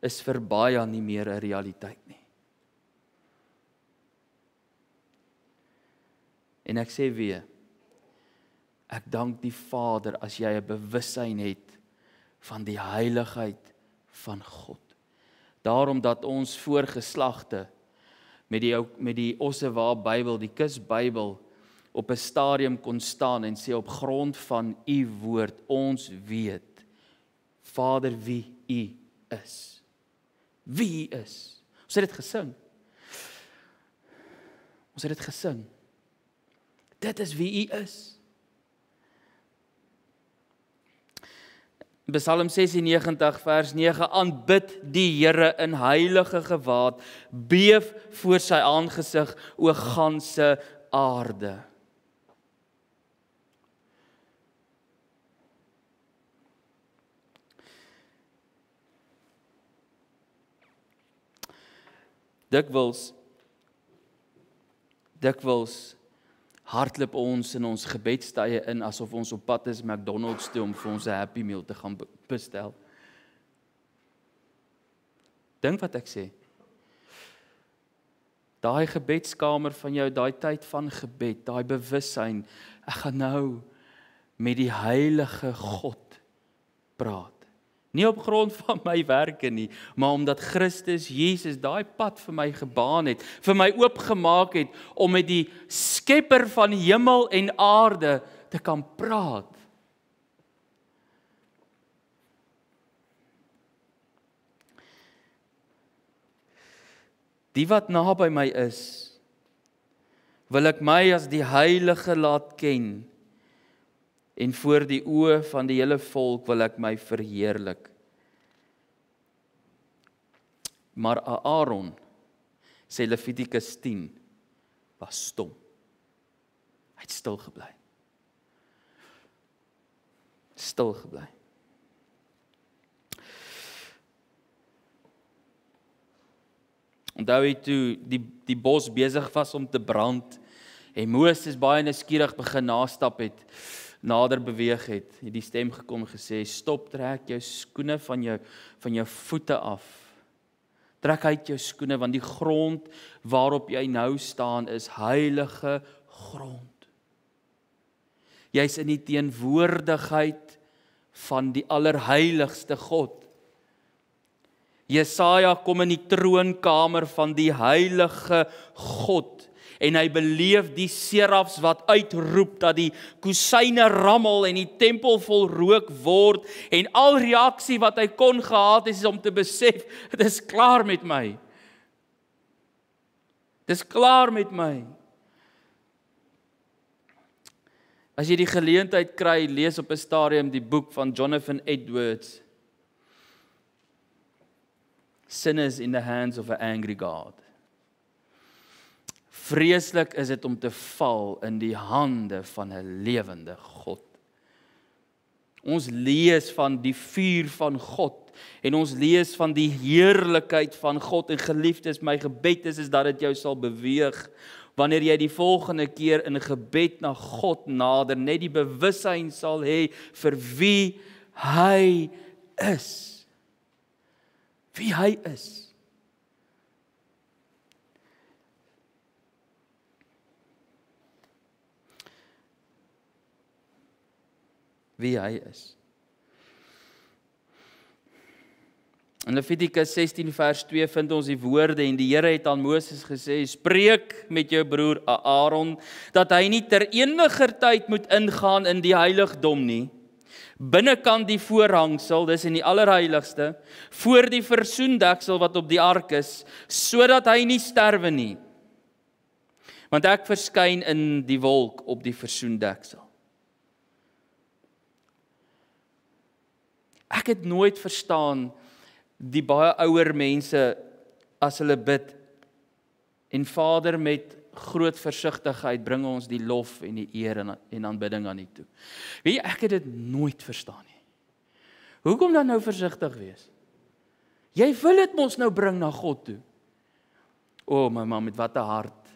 is vir baie nie meer 'n realiteit nie. En ek sê weer, ek dank die Vader as jy 'n bewussyn het van die heiligheid van God. Daarom dat ons voorgeslagte met die Ossewa Bybel, die Kus Bybel, op 'n stadium kon staan en sê op grond van u woord, ons weet, Vader, wie u is. Wie u is. Ons het dit gesing. Dit is wie u is. Psalm 96 vers 9, aanbid die Here in heilige gewaad, beef voor sy aangesig, o ganse aarde. Dikwels hardloop ons in ons gebedstye in asof ons op pad is McDonald's toe om vir ons 'n Happy Meal te gaan bestel. Dink wat ek sê. Daai gebedskamer van jou, daai tyd van gebed, daai bewussyn, ek gaan nou met die heilige God praat. Nie op grond van my werke nie, maar omdat Christus Jesus daai pad vir my gebaan het, vir my oopgemaak het, om met die skepper van hemel en aarde te kan praat. Die wat naby my is, wil ek my as die heilige laat ken, en voor die oë van die hele volk wil ek my verheerlik. Maar Aaron, sê Levitikus 10, was stom. Hy het stil gebly. Onthou jy toe die bos besig was om te brand en Moses baie nuuskierig begin nader beweeg het die stem gekom gesê, stop, trek jou skoene van jou voete af. Trek uit jou skoene, want die grond waarop jy nou staan is heilige grond. Jy's in die teenwoordigheid van die allerheiligste God. Jesaja kom in die troonkamer van die heilige God en hy beleef die serafs wat uitroep dat die kusyne rammel en die tempel vol rook word en al reaksie wat hy kon gehad is om te besef, dit is klaar met my. Dit is klaar met my. As jy die geleentheid kry, lees op 'n stadium die boek van Jonathan Edwards, Sinners in the Hands of an Angry God. Vreeslik is dit om te val in die hande van 'n lewende God. Ons lees van die vuur van God en ons lees van die heerlikheid van God en geliefdes, my gebed is dat dit jou sal beweeg wanneer jy die volgende keer in gebed na God nader, net die bewussyn sal hê vir wie hy is. Wie hy is. Wie hy is. In Levitikus 16 vers 2 vind ons die woorde en die Here het aan Moses gesê, spreek met jou broer Aaron, dat hy nie ter eniger tyd moet ingaan in die heiligdom nie, binnekant die voorhangsel, dis in die allerheiligste, voor die versoendeksel wat op die ark is, sodat hy nie sterwe nie. Want ek verskyn in die wolk op die versoendeksel. Ek het nooit verstaan die baie ouer mense as hulle bid en Vader met groot versigtigheid bring ons die lof en die eer en aanbidding aan U toe. Weet jy, ek het dit nooit verstaan nie. Hoekom dan nou versigtig wees? Jy wil dit mos nou bring na God toe. O, my man, met wat 'n hart.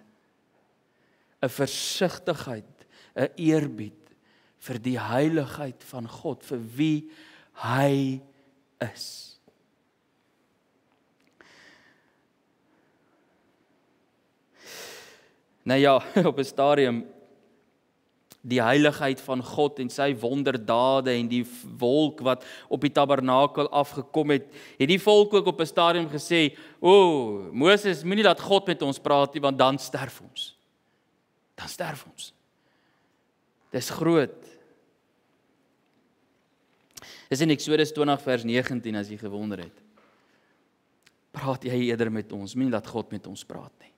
'n versigtigheid, 'n eerbied vir die heiligheid van God, vir wie hy is. Nou ja, op 'n stadium, die heiligheid van God en sy wonderdade en die wolk wat op die tabernakel afgekom het die volk ook op 'n stadium gesê, o, Moses, moenie laat God met ons praat nie, want dan sterf ons. Dan sterf ons. Dis groot. Dis in Eksodus 20 vers 19 as jy gewonder het. Praat jy eerder met ons, moenie laat God met ons praat nie.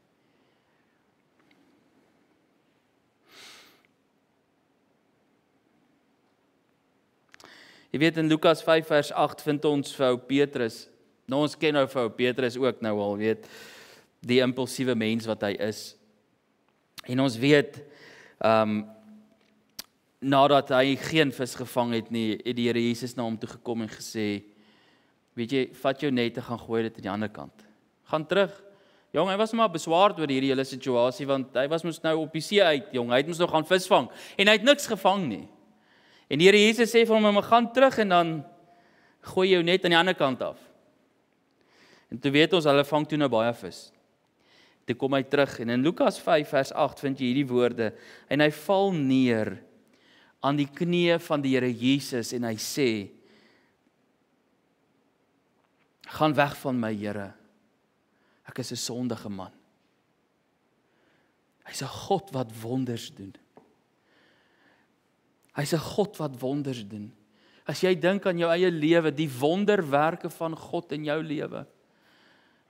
Jy weet in Lukas 5 vers 8 vind ons vir ou Petrus. Nou ons ken nou vir ou Petrus ook nou al, weet, die impulsiewe mens wat hy is. En ons weet, nadat hy geen vis gevang het nie, het die Here Jesus na hom toe gekom en gesê, weet jy, vat jou net en gaan gooi dit aan die ander kant. Gaan terug. Jong, hy was maar beswaard oor hierdie hele situasie, want hy was mos nou op die see uit, jong, hy het mos nog gaan visvang, en hy het niks gevang nie. En die Here Jesus sê vir hom, gaan terug en dan gooi jou net aan die ander kant af. En toe weet ons, hulle vang toe nou baie vis. Toe kom hy terug, en in Lukas 5 vers 8 vind jy hierdie woorde, en hy val neer aan die knieë van die Here Jesus, en hy sê, gaan weg van my, Here, ek is 'n sondige man. Hy's 'n God wat wonders doen. Hy's 'n God wat wonders doen. As jy dink aan jou eie lewe, die wonderwerke van God in jou lewe,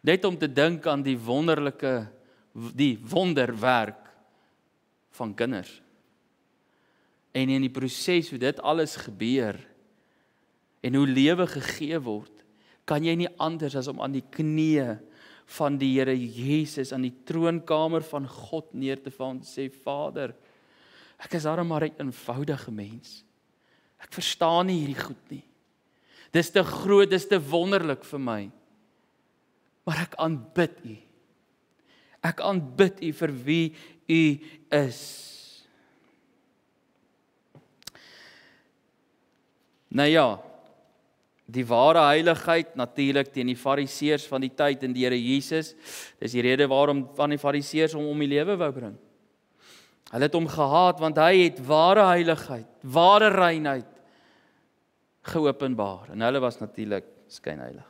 net om te dink aan die wonderwerk van kinders. En in die proses hoe dit alles gebeur, en hoe lewe gegee word, kan jy nie anders as om aan die knieë van die Here Jesus, aan die troonkamer van God neer te val en sê, Vader, ek is daarom maar 'n eenvoudige mens. Ek verstaan nie hierdie goed nie. Dis te groot, dis te wonderlik vir my. Maar ek aanbid U. Ek aanbid U vir wie U is. Nou ja, die ware heiligheid natuurlik teen die fariseërs van die tyd en die Here Jesus. Dis die rede waarom van die fariseërs hom om die lewe wou bring. Hulle het hom gehaat want hy het ware heiligheid, ware reinheid geopenbaar. En hulle was natuurlik skynheilig.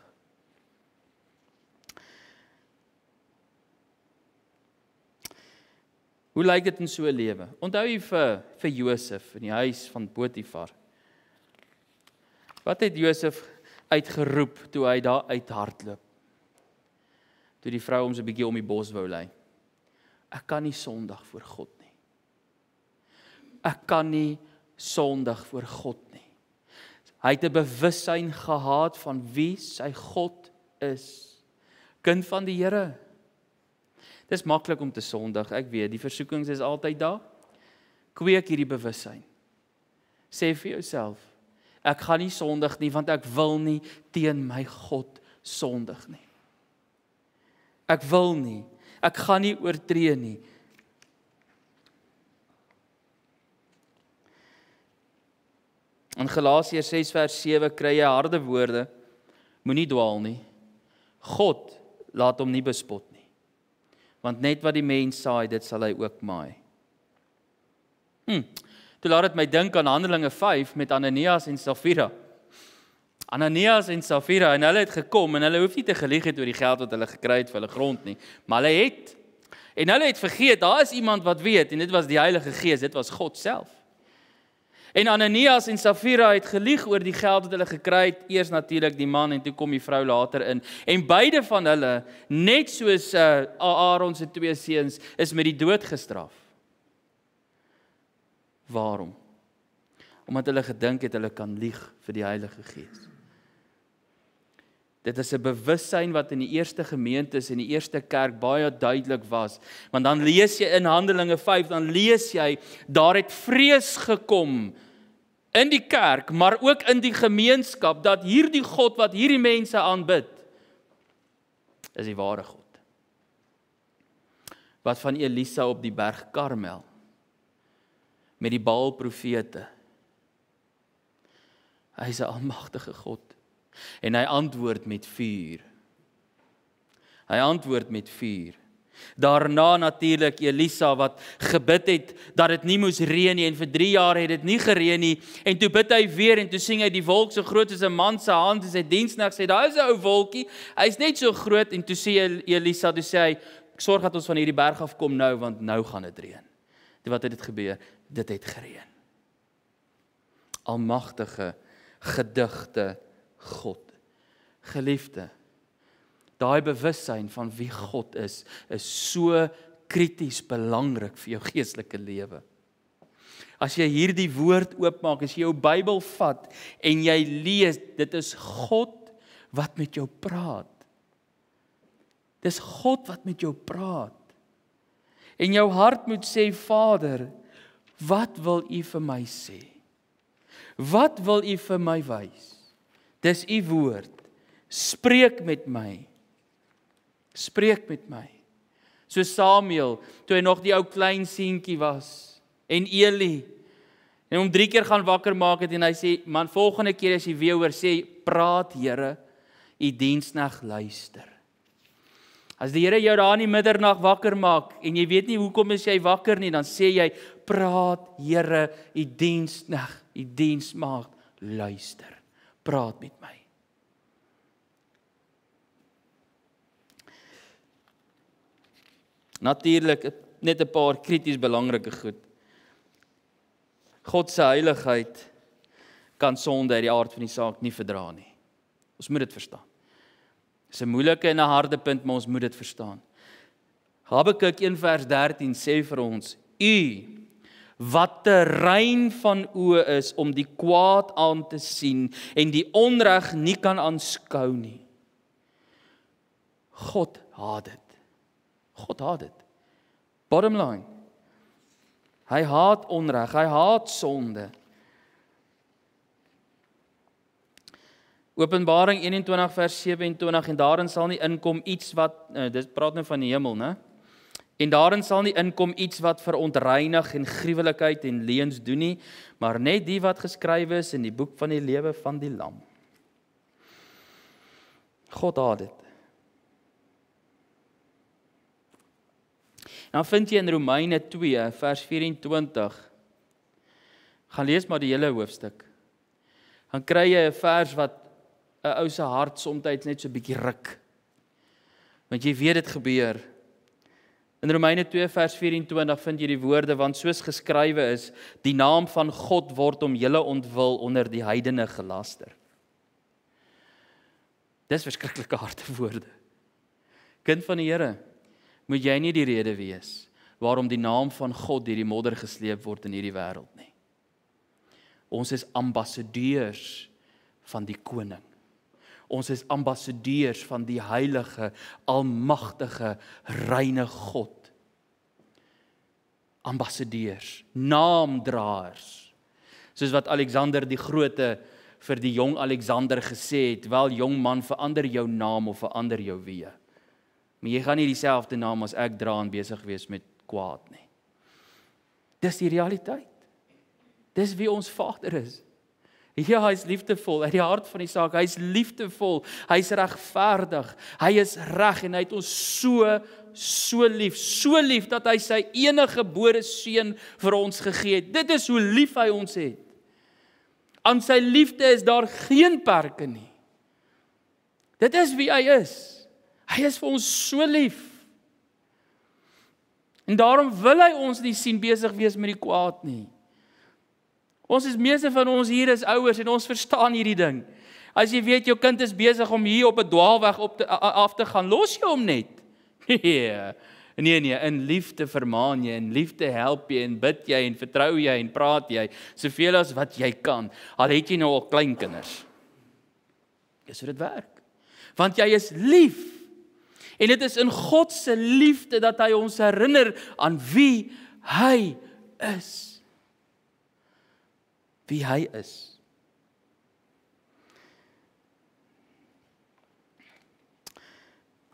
Hoe lyk dit in so 'n lewe? Onthou jy vir Josef in die huis van Potifar? Wat het Josef uitgeroep toe hy daar uithardloop? Toe die vrou hom so 'n bietjie om die bos wou lei. Ek kan nie sondig voor God nie. Ek kan nie sondig voor God nie. Hy het 'n bewussyn gehad van wie sy God is. Kind van die Here. Dis maklik om te sondig, ek weet, die versoekings is altyd daar. Kweek hierdie bewussyn. Sê vir jouself, ek gaan nie sondig nie, want ek wil nie teen my God sondig nie. Ek wil nie, ek gaan nie oortree nie. In Galasiërs 6 vers 7 kry jy harde woorde, moenie dwaal nie. God laat hom nie bespot nie. Want net wat die mens saai, dit sal hy ook maai. Toe laat dit my dink aan Handelinge 5 met Ananias en Safira. Ananias en Safira, en hulle het gekom, en hulle hoef nie te gelieg het oor die geld wat hulle gekry het vir hulle grond nie, maar hulle het. En hulle het vergeet, daar is iemand wat weet, en dit was die Heilige Gees, dit was God self. En Ananias en Safira het gelieg oor die geld wat hulle gekry het, eers natuurlik die man en toe kom die vrou later in. En beide van hulle, net soos Aaron se 2 seuns, is met die dood gestraf. Waarom? Omdat hulle gedink het hulle kan lieg vir die Heilige Gees. Dit is 'n bewussyn wat in die eerste gemeentes en die eerste kerk baie duidelik was. Want dan lees jy in Handelinge 5, dan lees jy, daar het vrees gekom in die kerk, maar ook in die gemeenskap, dat hierdie God wat hierdie mense aanbid, is die ware God. Wat van Elisa op die berg Karmel, met die Baal profete. Hy is 'n almagtige God. En hy antwoord met vuur. Hy antwoord met vuur. Daarna natuurlik Elisa wat gebid het dat dit nie moes reën nie en vir 3 jaar het dit nie gereën nie. En toe bid hy weer en toe sien hy die wolk so groot as 'n man se hand en sy diensknegt sê daar is 'n ou wolkie. Hy's net so groot en toe sê Elisa, toe sê hy ek sorg dat ons van hierdie berg af kom nou want nou gaan dit reën. Toe wat het dit gebeur? Dit het gereën. Almagtige, gedigte God. Geliefde, daai bewussyn van wie God is so krities belangrik vir jou geestelike lewe. As jy hierdie woord oopmaak, as jy jou Bybel vat en jy lees, dit is God wat met jou praat. Dis God wat met jou praat. En jou hart moet sê, Vader, wat wil U vir my sê? Wat wil U vir my wys? Dis U woord. Spreek met my. Spreek met my. So Samuel, toe hy nog die ou klein seentjie was, en Eli, en hom 3 keer gaan wakker maak het, en hy sê, man, volgende keer as jy weer hoor, sê, praat Here, U diensknegt luister. As die Here jou daar in die middernag wakker maak, en jy weet nie hoekom is jy wakker nie, dan sê jy, praat Here, U diensknegt, U diensmaagd, luister. Praat met my. Natuurlik, net 'n paar krities belangrike goed. God se heiligheid kan sonde uit die aard van die saak nie verdra nie. Ons moet dit verstaan. Dis 'n moeilike en 'n harde punt, maar ons moet dit verstaan. Habakuk 1 vers 13 sê vir ons, U wat te rein van oë is om die kwaad aan te sien en die onreg nie kan aanskou nie. God haat dit. God haat dit. Bottom line. Hy haat onreg, hy haat sonde. Openbaring 21 vers 27 en daarin sal nie inkom iets wat, dit praat nou van die hemel, né? En daarin sal nie inkom iets wat verontreinig en gruwelikheid en leuns doen nie, maar net die wat geskrywe is in die boek van die lewe van die Lam. God haat dit. Dan vind jy in Romeine 2 vers 24, gaan lees maar die hele hoofstuk, dan kry jy 'n vers wat 'n ou se hart soms net so 'n bietjie ruk, want jy weet dit gebeur. In Romeine 2 vers 24 vind jy die woorde, want soos geskrywe is, die naam van God word om julle ontwil onder die heidene gelaster. Dis verskriklike harde woorde. Kind van die Here, moet jy nie die rede wees waarom die naam van God deur die modder gesleep word in hierdie wêreld nie. Ons is ambassadeurs van die koning. Ons is ambassadeurs van die heilige, almagtige, reine God. Ambassadeurs, naamdraers. Soos wat Alexander die Grote vir die jong Alexander gesê het, wel jong man, verander jou naam of verander jou weë. Maar jy gaan nie dieselfde naam as ek dra en besig wees met kwaad nie. Dis die realiteit. Dis wie ons Vader is. Ja, hy is liefdevol, uit die hart van die saak, hy is liefdevol, hy is regverdig, hy is reg en hy het ons so lief, dat hy sy enige gebore seun vir ons gegee het. Dit is hoe lief hy ons het. Aan sy liefde is daar geen perke nie. Dit is wie hy is. Hy is vir ons so lief. En daarom wil hy ons nie sien besig wees met die kwaad nie. Ons is meeste van ons hier is ouers en ons verstaan hierdie ding. As jy weet jou kind is besig om hier op 'n dwaalweg af te gaan, los jy hom net. Nee, in liefde vermaan jy, in liefde help jy en bid jy en vertrou jy en praat jy soveel as wat jy kan. Al het jy nou al klein kinders. Dis hoe dit werk. Want jy is lief. En dit is in God se liefde dat hy ons herinner aan wie hy is. Wie hy is.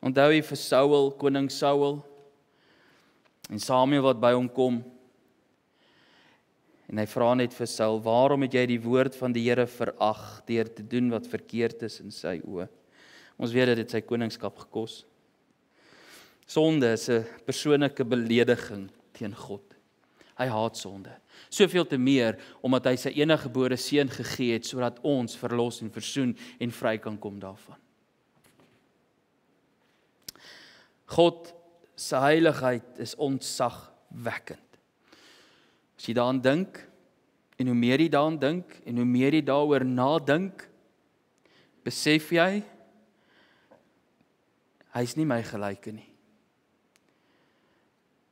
Onthou jy vir Saul, koning Saul, en Samuel wat by hom kom, en hy vra net vir Saul, waarom het jy die woord van die Here verag, deur te doen wat verkeerd is in sy oë? Ons weet dat dit sy koningskap gekos. Sonde is 'n persoonlike belediging teen God. Hy haat sonde. Soveel te meer, omdat hy sy enige gebore seun gegee het, sodat ons verlos en versoen en vry kan kom daarvan. God se heiligheid is ontzagwekkend. As jy daaraan dink, en hoe meer jy daaraan dink, en hoe meer jy daaroor nadink, besef jy, hy is nie my gelyke nie.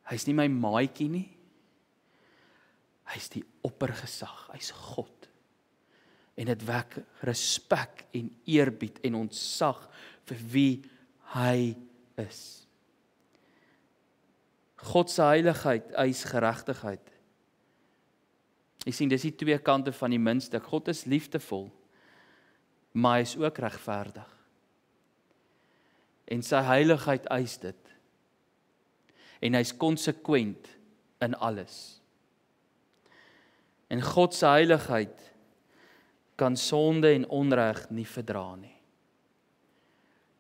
Hy is nie my maatjie nie. Hy is die oppergesag, hy is God. En dit wek respek en eerbied en ontzag vir wie hy is. God se heiligheid eis geregtigheid. Jy sien, dis die twee kante van die muntstuk. God is liefdevol, maar hy is ook regverdig. En sy heiligheid eis dit. En hy's konsekwent in alles. En God se heiligheid kan sonde en onreg nie verdra nie.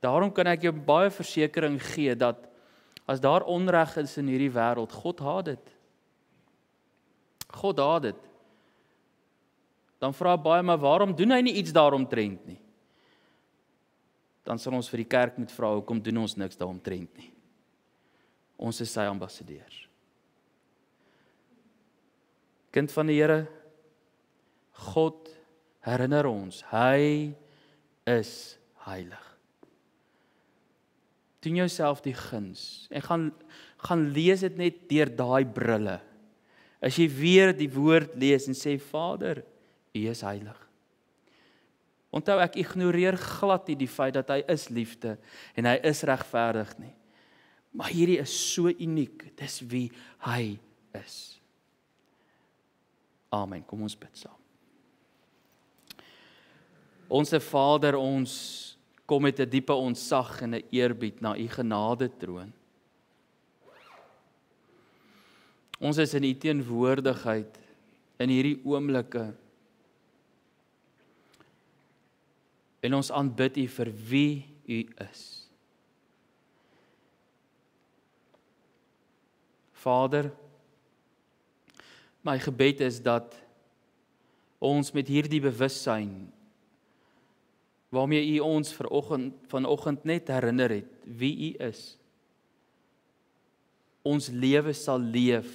Daarom kan ek jou baie versekering gee dat as daar onreg is in hierdie wêreld, God haat dit. God haat dit. Dan vra baie, maar waarom doen hy nie iets daaromtrent nie? Dan sal ons vir die kerk moet vra, hoekom doen ons niks daaromtrent nie? Ons is sy ambassadeurs. Kind van die Here, God herinner ons, hy is heilig. Doen jouself die guns en gaan lees dit net deur daai brille. As jy weer die woord lees en sê, Vader, U is heilig. Onthou, ek ignoreer glad nie die feit dat hy is liefde en hy is regverdig nie. Maar hierdie is so uniek, dis wie hy is. Amen, kom ons bid saam. Onse Vader, ons kom met 'n diepe ontzag en 'n eerbied na U genadetroon. Ons is in U teenwoordigheid in hierdie oomblikke. En ons aanbid U vir wie U is. Vader, my gebed is dat ons met hierdie bewussyn waarmee U ons vanoggend net herinner het wie U is, ons lewe sal leef,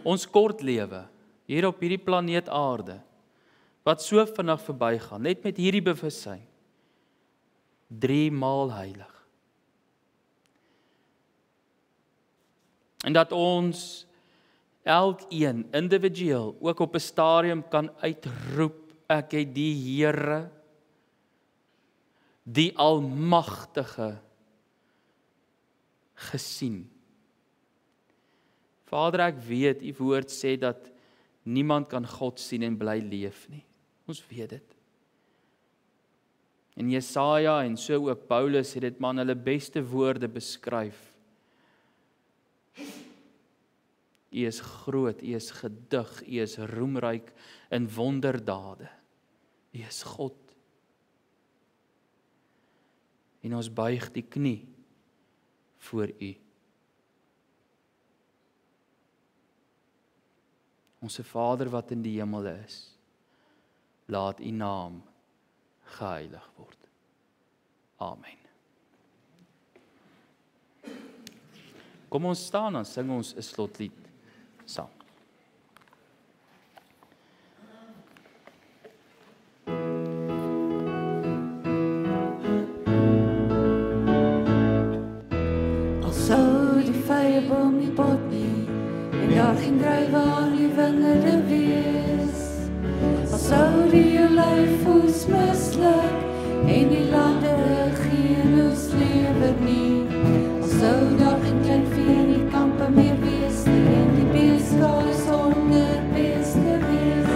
ons kort lewe hier op hierdie planeet Aarde, wat so vinnig verbygaan, net met hierdie bewussyn, 3 maal heilig. En dat ons elkeen individueel ook op 'n stadium kan uitroep, ek het die Here, die Almagtige gesien. Vader, ek weet, U woord sê dat niemand kan God sien en bly leef nie. Ons weet dit. En Jesaja en so ook Paulus het dit maar in hulle beste woorde beskryf. U is groot, U is gedig, U is roemryk in wonderdade. U is God. En ons buig die knie voor U. Onse Vader wat in die hemel is, laat U naam geheilig word. Amen. Kom ons staan, dan sing ons 'n slotlied saam. Al sou die vyeboom nie bot nie, en daar geen druiwe aan die wingerde wees, al sou die olyfoes misluk, en die lande geen oes lewer nie, al sou daar geen klein vee in die kampe meer wees nie, en die beeskale sonder beeste wees,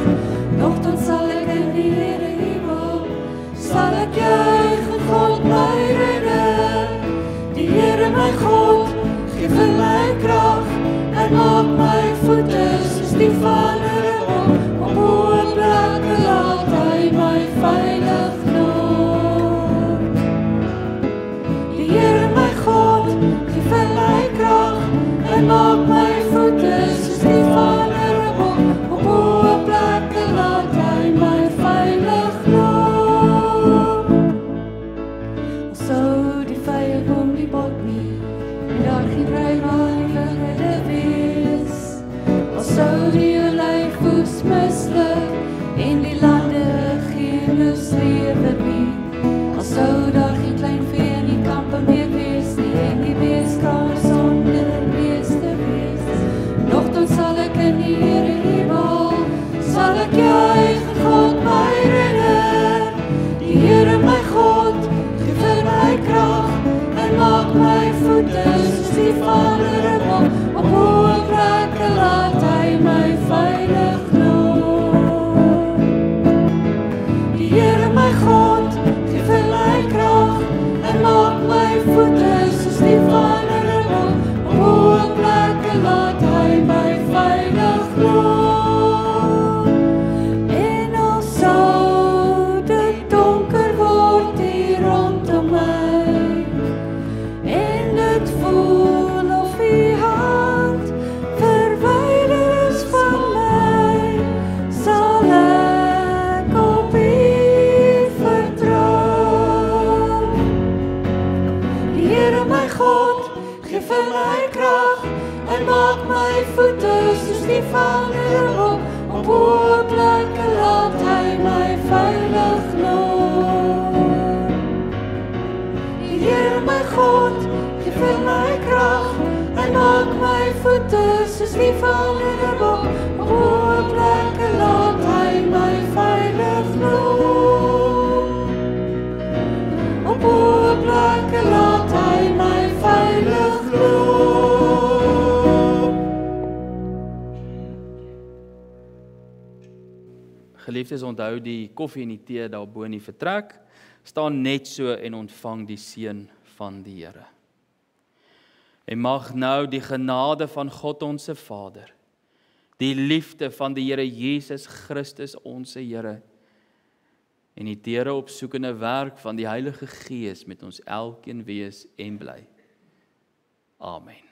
nogtans sal ek in die Here hemel, sal ek juig en God my redder, die Here my God, gee vir my krag, en maak my voete soos die van 'n rebel, op hoë plekke laat hy my veilig loop. Die Here my God, gee vir my krag, en maak my voete soos die van 'n rebel, op hoë plekke laat hy my veilig loop. Al sou die vyeboom nie bot nie, en daar geen druiwe aan die wingerde wees, al sou die olyfoes misluk, en die lande geen oes lewer nie, al sou daar geen klein vee in die kampe meer wees nie, en die beeskale sonder beeste wees, nogtans sal ek in die Here hemel, sal ek juig en God my redder, die Here my God, gee vir my krag, en maak my voete soos die van 'n rebel, op hoë plekke laat hy my veilig loop. Die Here my God, gee vir my krag, en maak my voete soos die van 'n rebel, op hoë plekke laat hy my veilig loop. En al sou dit donker word hier rondom my, en dit voel of die hand verwyder is van my, sal ek op U vertrou. Die Here my God, gee vir my krag, en maak my voete soos die van 'n rebel, op hoë plekke laat hy my veilig loop. Die Here my God, gee vir my krag, en maak my voete soos die van 'n rebel, op hoë plekke laat hy my veilig loop. Op hoë plekke laat hy my veilig loop. Geliefdes, onthou die koffie en die tee daar bo in die vertrek, staan net so en ontvang die seën van die Here. En mag nou die genade van God ons Vader, die liefde van die Here Jesus Christus ons Here, en die teere opsoekende werk van die Heilige Gees met ons elkeen wees en bly. Amen.